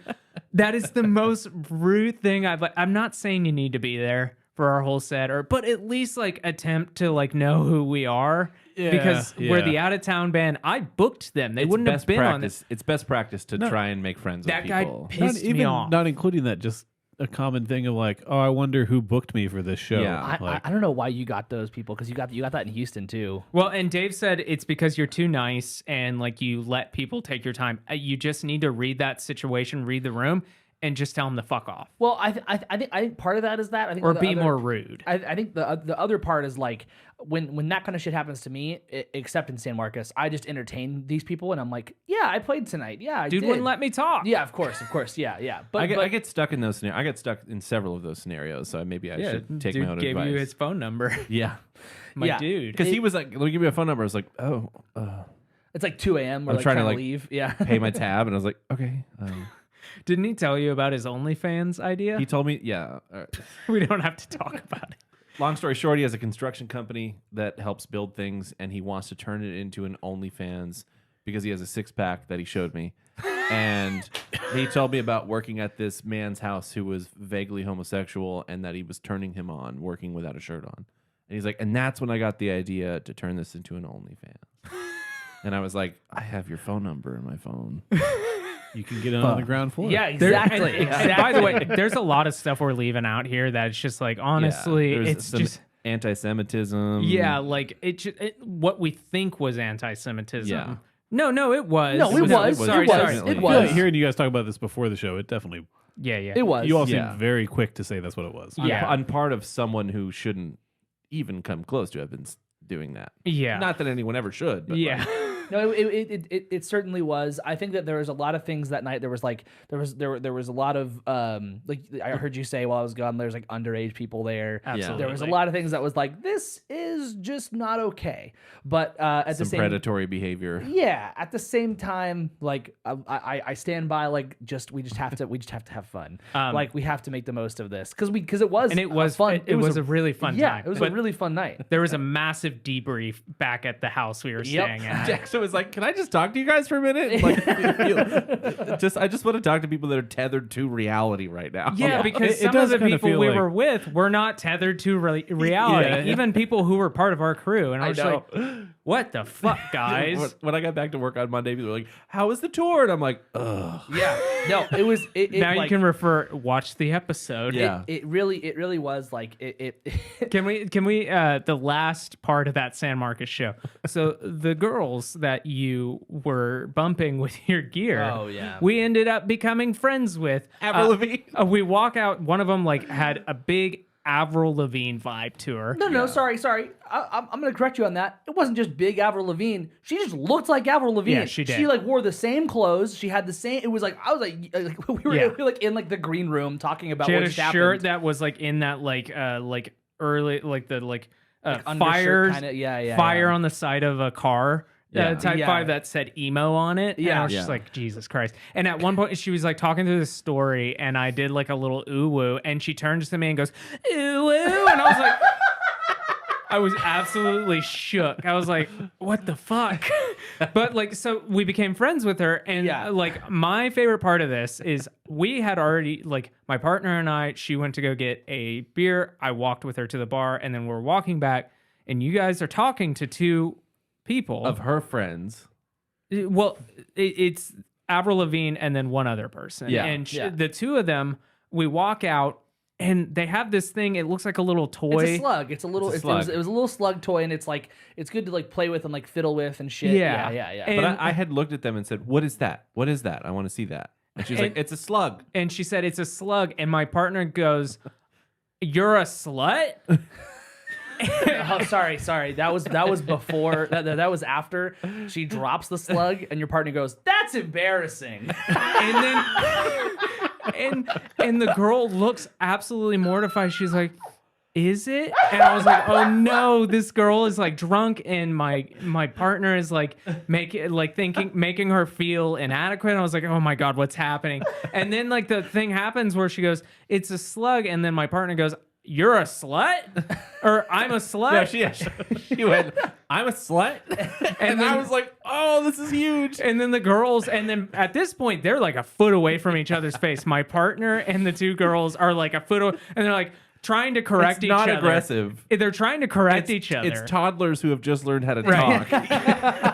that is the most rude thing I'm not saying you need to be there for our whole set, but at least like attempt to like know who we are. Yeah, because we're yeah. the out of town band. I booked them. They It's wouldn't have best been on practice. this. It's best practice to try and make friends That with guy people. pissed not even me off. not including that, just a common thing of like, oh, I wonder who booked me for this show. Yeah. Like, I don't know why you got those people, because you got that in Houston too. Well, and Dave said it's because you're too nice and like you let people take your time. You just need to read that situation, read the room, and just tell them to fuck off Well, I think part of that is that I think or the be other- more rude. I think the other part is like when that kind of shit happens to me, except in San Marcos, I just entertain these people and I'm like, yeah, I played tonight. Yeah, I Dude did. wouldn't let me talk. Yeah, of course, yeah. But I get stuck in those scenarios. I get stuck in several of those scenarios, so maybe I should take dude my own gave advice. you his phone number. Yeah, My Yeah. dude. because he was like, "Let me give you a phone number." I was like, "Oh, it's like 2 a.m. We're I'm like trying trying to, to like, leave. Yeah. pay my tab," and I was like, "Okay." Didn't he tell you about his OnlyFans idea? He told me, yeah. We don't have to talk about it. Long story short, he has a construction company that helps build things, and he wants to turn it into an OnlyFans because he has a six-pack that he showed me. And he told me about working at this man's house who was vaguely homosexual and that he was turning him on, working without a shirt on. And he's like, and that's when I got the idea to turn this into an OnlyFans. And I was like, I have your phone number in my phone. you can get it on the ground floor. Yeah, There- exactly. and by the way, there's a lot of stuff we're leaving out here that's just like, honestly, Yeah, there's it's some just, anti-Semitism. yeah, like what we think was anti-Semitism. Yeah. No, it was. No, it was. Sorry, It was. sorry. It I feel was. like hearing you guys talk about this before the show, it definitely. Yeah, yeah. It was. You all Yeah. seem very quick to say that's what it was. Yeah. On part of someone who shouldn't even come close to have been doing that. Yeah. Not that anyone ever should. But Yeah. like, No, it certainly was. I think that there was a lot of things that night. There was a lot of like I heard you say while I was gone. There's like underage people there. Absolutely. There was a lot of things that was like, this is just not okay. But at the same predatory behavior. Yeah, at the same time, like I stand by like we just have to have fun. Like we have to make the most of this because it was fun. It was a really fun time. Yeah, it was a really fun night. There was a massive debrief back at the house we were staying at. Jackson was like, "Can I just talk to you guys for a minute? Like, I just want to talk to people that are tethered to reality right now." Yeah, because some of the people we were with were not tethered to reality. Yeah. Even people who were part of our crew, and I was like, "What the fuck, guys?" When I got back to work on Monday, people were like, "How was the tour?" And I'm like, "Ugh." Yeah, no, it was. Now you can watch the episode. Yeah. It really was like it. Can we the last part of that San Marcos show? So the girls that you were bumping with your gear, Oh, yeah. we ended up becoming friends with. Avril Lavigne. We walk out. One of them like had a big Avril Lavigne vibe to her. No, sorry. I'm going to correct you on that. It wasn't just big Avril Lavigne. She just looked like Avril Lavigne. Yeah, she did. She like wore the same clothes. She had the same. It was like we were like in like the green room talking about She what had a just shirt happened. that was like in that like early undershirt fires kinda, fire on the side of a car. Type Yeah. 5 that said emo on it. And I was just Yeah. like, Jesus Christ. And at one point, she was like talking through the story, and I did like a little ooh woo, and she turns to me and goes, ooh woo. And I was like, I was absolutely shook. I was like, what the fuck? But like, so we became friends with her. And like, my favorite part of this is we had already, like, my partner and I, she went to go get a beer. I walked with her to the bar, and then we're walking back, and you guys are talking to two people Of her friends. Well, it's Avril Lavigne and then one other person. Yeah. And the two of them, we walk out and they have this thing. It looks like a little toy. It's a slug. It was a little slug toy, and it's like it's good to like play with and like fiddle with and shit. Yeah. And, But I had looked at them and said, "What is that? What is that? I want to see that." And she's like, "It's a slug." And she said, it's a slug. And my partner goes, you're a slut? oh, sorry. That was before. That was after she drops the slug, and your partner goes, "That's embarrassing." And then and the girl looks absolutely mortified. She's like, is it? And I was like, oh no, this girl is like drunk, and my partner is like making her feel inadequate. And I was like, oh my God, what's happening? And then like the thing happens where she goes, it's a slug, and then my partner goes, you're a slut? Or I'm a slut? Yeah, she went, "I'm a slut." And I was like, "Oh, this is huge." And then the girls, and then at this point, they're like a foot away from each other's face. My partner and the two girls are like a foot away, and they're like trying to correct each other. Not aggressive. They're trying to correct each other. It's toddlers who have just learned how to Right. talk.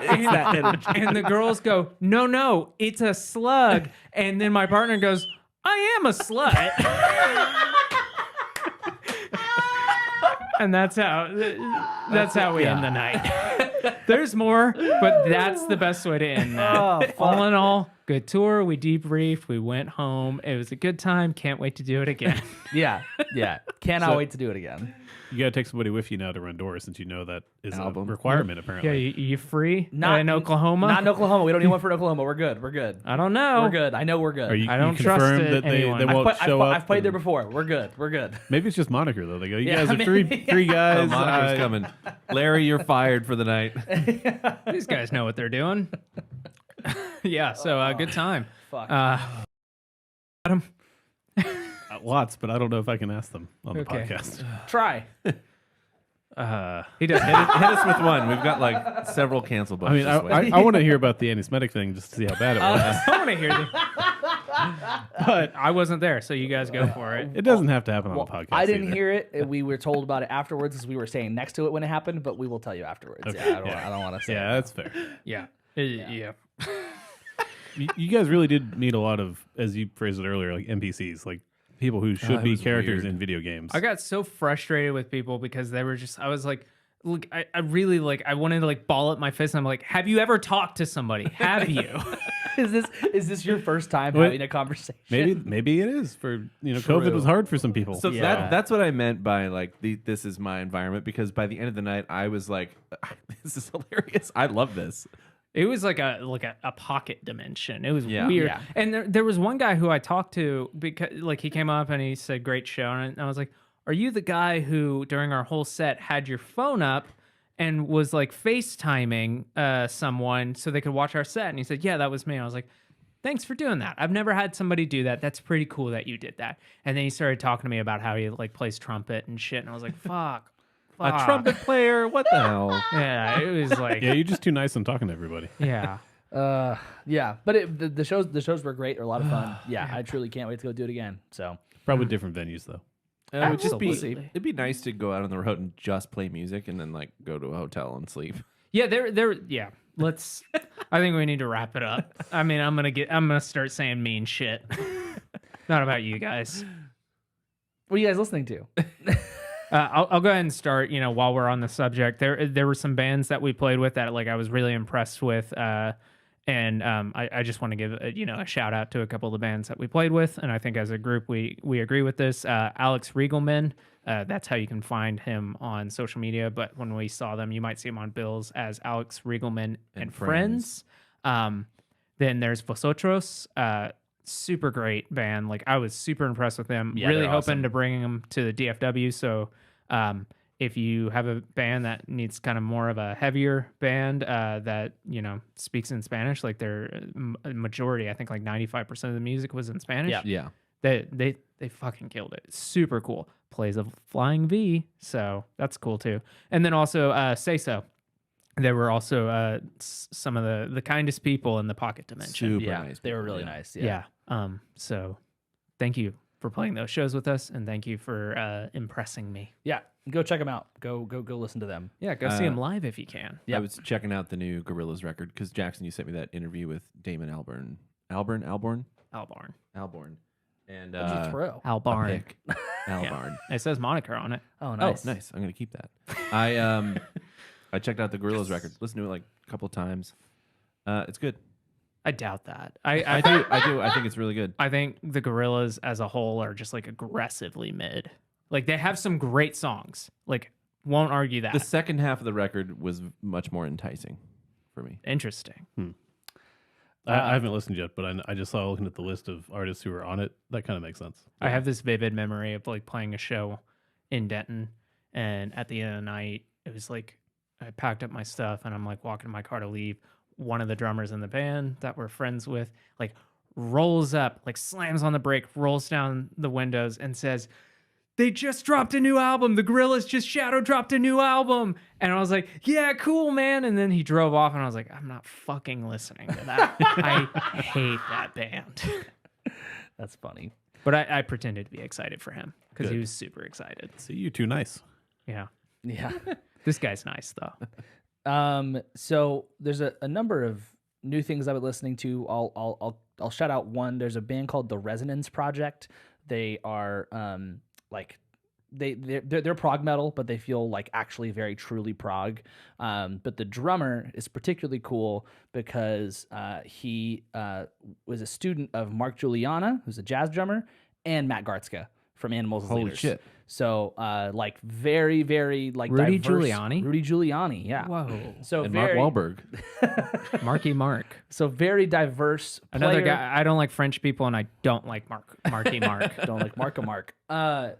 It's that energy. And the girls go, no, it's a slug. And then my partner goes, I am a slut. And that's how we end the night. There's more, but that's the best way to end that. All in all, good tour. We debriefed. We went home. It was a good time. Can't wait to do it again. Yeah. Cannot wait to do it again. You got to take somebody with you now to run doors, since you know that is Album. a requirement, Yeah, apparently. you free? Not in Oklahoma? Not in Oklahoma. We don't need one for Oklahoma. We're good. I don't know. We're good. I know we're good. Are you, I don't you trust confirmed it, that they anyone. won't show up? I've played there and- before. We're good. Maybe it's just moniker, though. They go, you Yeah, guys are maybe. three Oh, guys. monitor's coming. Larry, you're fired for the night. These guys know what they're doing. Yeah, so good time. Fuck. Adam, Lots, but I don't know if I can ask them on the Okay. podcast. Try. he does. Hit us with one. We've got like several cancel I mean, buttons. I want to hear about the anti-Semitic thing just to see how bad it was. I want to hear this. But I wasn't there, so you guys go for it. It doesn't have to happen on the podcast. I didn't either. hear it. We were told about it afterwards as we were staying next to it when it happened, but we will tell you afterwards. Okay. Yeah, I don't want to say. Yeah, that's fair. Yeah. Yeah. You guys really did meet a lot of, as you phrased it earlier, like NPCs, like people who should it be was characters weird. in video games. I got so frustrated with people because they were just, I was like, look, I really like, I wanted to like ball up my fist. And I'm like, have you ever talked to somebody? Have you? Is this your first time Wait. having a conversation? Maybe it is for COVID True. was hard for some people. So Yeah. that's what I meant by like this is my environment, because by the end of the night I was like, this is hilarious. I love this. It was like a pocket dimension. It was Yeah. weird. Yeah. And there was one guy who I talked to because like he came up and he said, "Great show," and I was like, "Are you the guy who during our whole set had your phone up and was like FaceTiming someone so they could watch our set?" And he said, "Yeah, that was me." I was like, "Thanks for doing that. I've never had somebody do that. That's pretty cool that you did that." And then he started talking to me about how he like plays trumpet and shit, and I was like, "Fuck." A trumpet player? What the hell? Yeah, it was like, Yeah, you're just too nice and talking to everybody. yeah. Yeah, but the shows were great. They're a lot of fun. Yeah, I truly can't wait to go do it again. So Probably different venues though. It would just be, Absolutely. it'd be nice to go out on the road and just play music and then like go to a hotel and sleep. Yeah, yeah. Let's. I think we need to wrap it up. I mean, I'm gonna start saying mean shit. Not about you guys. what are you guys listening to? I'll go ahead and start. You know, while we're on the subject, there were some bands that we played with that like I was really impressed with. And I just want to give a shout out to a couple of the bands that we played with, and I think as a group we agree with this. Alex Riegelman, that's how you can find him on social media. But when we saw them, you might see him on bills as Alex Riegelman and Friends. Then there's Vosotros, super great band. Like I was super impressed with them. Yeah, Really they're hoping awesome. to bring them to the DFW. So. If you have a band that needs kind of more of a heavier band that speaks in Spanish, like their majority, I think like 95% of the music was in Spanish. Yeah. Yeah. They fucking killed it. Super cool. Plays a flying V, so that's cool too. And then also Say So. There were also some of the kindest people in the pocket dimension. Super yeah, nice. they were people, really yeah. nice. Yeah. So thank you for playing those shows with us, and thank you for impressing me. Yeah, go check them out. Go listen to them. Yeah, go see them live if you can. Yep. I was checking out the new Gorillaz record because Jackson, you sent me that interview with Damon Albarn. Albarn. And What'd you throw? Albarn. pick. Albarn. It says moniker on it. Oh, Oh, nice. nice. I'm gonna keep that. I checked out the Gorillaz record. Listened to it like a couple of times. It's good. I doubt that. I do. I think it's really good. I think the Gorillaz as a whole are just like aggressively mid. Like they have some great songs. Like won't argue that. The second half of the record was much more enticing for me. Interesting. I haven't listened yet, but I just saw looking at the list of artists who are on it. That kind of makes sense. I have this vivid memory of like playing a show in Denton, and at the end of the night, it was like I packed up my stuff and I'm like walking to my car to leave. One of the drummers in the band that we're friends with, like rolls up, like slams on the brake, rolls down the windows and says, "They just dropped a new album. The Gorillaz just shadow dropped a new album." And I was like, "Yeah, cool, man." And then he drove off and I was like, "I'm not fucking listening to that. I hate that band." That's funny. But I pretended to be excited for him because he Good. was super excited. See, you too nice. Yeah. Yeah. This guy's nice though. So there's a number of new things I've been listening to. I'll shout out one. There's a band called the Resonance Project. They are like they're prog metal, but they feel like actually very truly prog. But the drummer is particularly cool because he was a student of Mark Juliana, who's a jazz drummer, and Matt Gartzka from Animals as Holy Leaders. shit. So like very, very like Rudy diverse- Giuliani? Rudy Giuliani, yeah. Whoa. So And very, Mark Wahlberg. Marky Mark. so very diverse. Another player. guy. I don't like French people, and I don't like Marky Mark. Don't like Mark.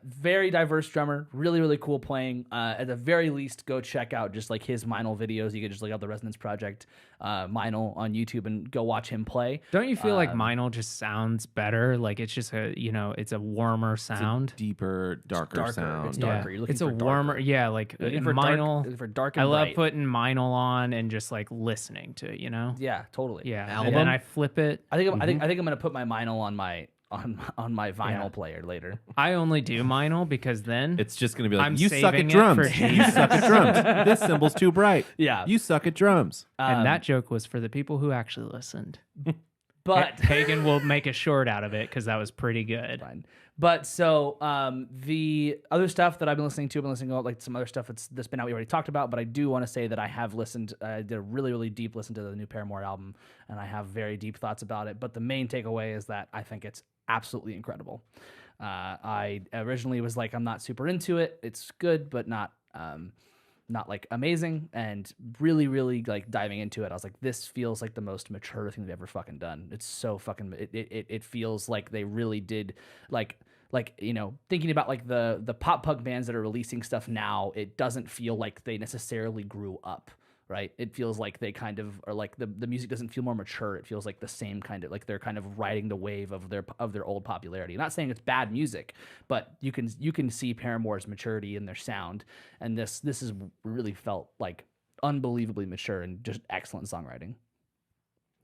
Very diverse drummer, really, really cool playing. At the very least, go check out just like his Meinl videos. You can just look up the Resonance Project Meinl on YouTube and go watch him play. Don't you feel like Meinl just sounds better? Like it's just it's a warmer sound. Deeper, darker sound. It's darker. You're looking It's a for darker. warmer. Yeah, like You're looking for Meinl. dark, for dark I and love bright. putting Meinl on and just like listening to it. Yeah, totally. Yeah. Album? And then I flip it. I think I'm gonna put my Meinl on my vinyl Yeah. player later. I only do Meinl because then It's just going to be like, I'm you suck saving at it drums. for- You suck at drums. This cymbal's too bright. Yeah. You suck at drums. and that joke was for the people who actually listened. But Hagen will make a short out of it because that was pretty good. fine. But so the other stuff that I've been listening to, I've been listening to like some other stuff that's been out we already talked about, but I do want to say that I have listened, I did a really, really deep listen to the new Paramore album, and I have very deep thoughts about it. But the main takeaway is that I think it's absolutely incredible. I originally was like, I'm not super into it. It's good, but not not like amazing, and really, really like diving into it, I was like, this feels like the most mature thing they've ever fucking done. It's so fucking, it feels like they really did like, you know, thinking about like the pop punk bands that are releasing stuff now, it doesn't feel like they necessarily grew up, right? It feels like they kind of are like the music doesn't feel more mature. It feels like the same kind of like they're kind of riding the wave of their old popularity. I'm not saying it's bad music, but you can see Paramore's maturity in their sound, and this is really felt like unbelievably mature and just excellent songwriting.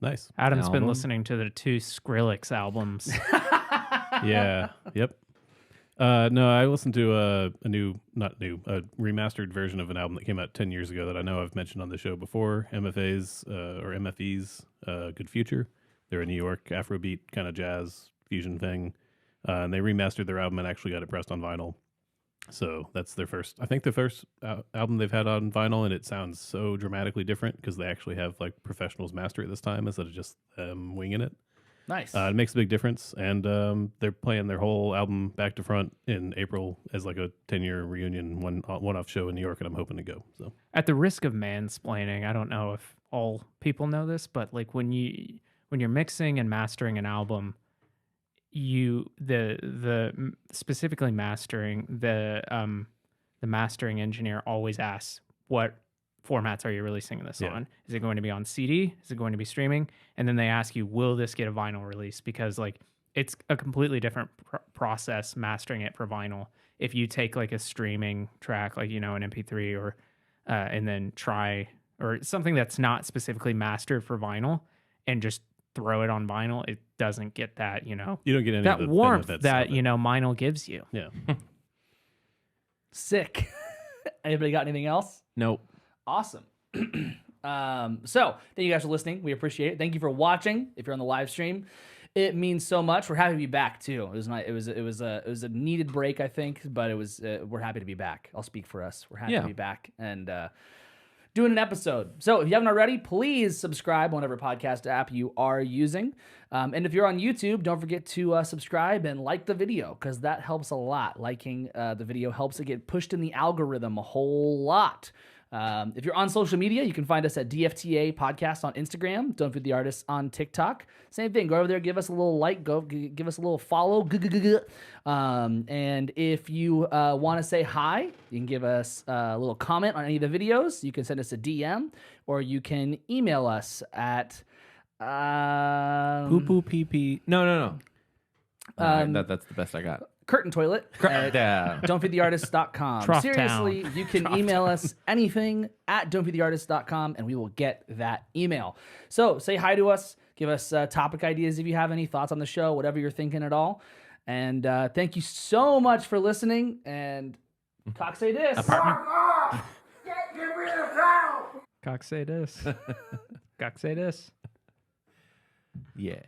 Nice. Adam's been Album. listening to the 2 Skrillex albums. Yeah. Yep. No, I listened to a remastered version of an album that came out 10 years ago that I know I've mentioned on the show before, MFE's Good Future. They're a New York Afrobeat kind of jazz fusion thing. And they remastered their album and actually got it pressed on vinyl. So that's their first album they've had on vinyl, and it sounds so dramatically different because they actually have like professionals master it this time instead of just winging it. Nice. It makes a big difference, and they're playing their whole album back to front in April as like a 10-year reunion one-off show in New York, and I'm hoping to go. So, At the risk of mansplaining, I don't know if all people know this, but like when you're mixing and mastering an album, specifically mastering, the mastering engineer always asks, what formats are you releasing this on? Is it going to be on CD? Is it going to be streaming? And then they ask you, will this get a vinyl release? Because like it's a completely different process mastering it for vinyl. If you take like a streaming track, like, you know, an MP3 or and then try or something that's not specifically mastered for vinyl and just throw it on vinyl, it doesn't get that, you know, you don't get any that of the warmth benefits that, of it. you know, vinyl gives you. Yeah. Sick. Anybody got anything else? Nope. Awesome. So thank you guys for listening. We appreciate it. Thank you for watching. If you're on the live stream, it means so much. We're happy to be back too. It was a needed break, I think, but we're happy to be back. I'll speak for us. We're happy to be back and doing an episode. So if you haven't already, please subscribe on whatever podcast app you are using. And if you're on YouTube, don't forget to subscribe and like the video, because that helps a lot. Liking the video helps it get pushed in the algorithm a whole lot. If you're on social media, you can find us at DFTA Podcast on Instagram. Don't Feed the Artists on TikTok. Same thing. Go over there, give us a little like, give us a little follow. And if you want to say hi, you can give us a little comment on any of the videos. You can send us a DM, or you can email us at Poo poo pee pee. No. That's the best I got. Curtain Toilet at Yeah. don'tfeedtheartist.com. Trough Seriously, Town. you can email us anything at don'tfeedtheartist.com, and we will get that email. So say hi to us. Give us topic ideas if you have any thoughts on the show, whatever you're thinking at all. And thank you so much for listening. And cock say this. Cock say this. Cock say this. Yeah.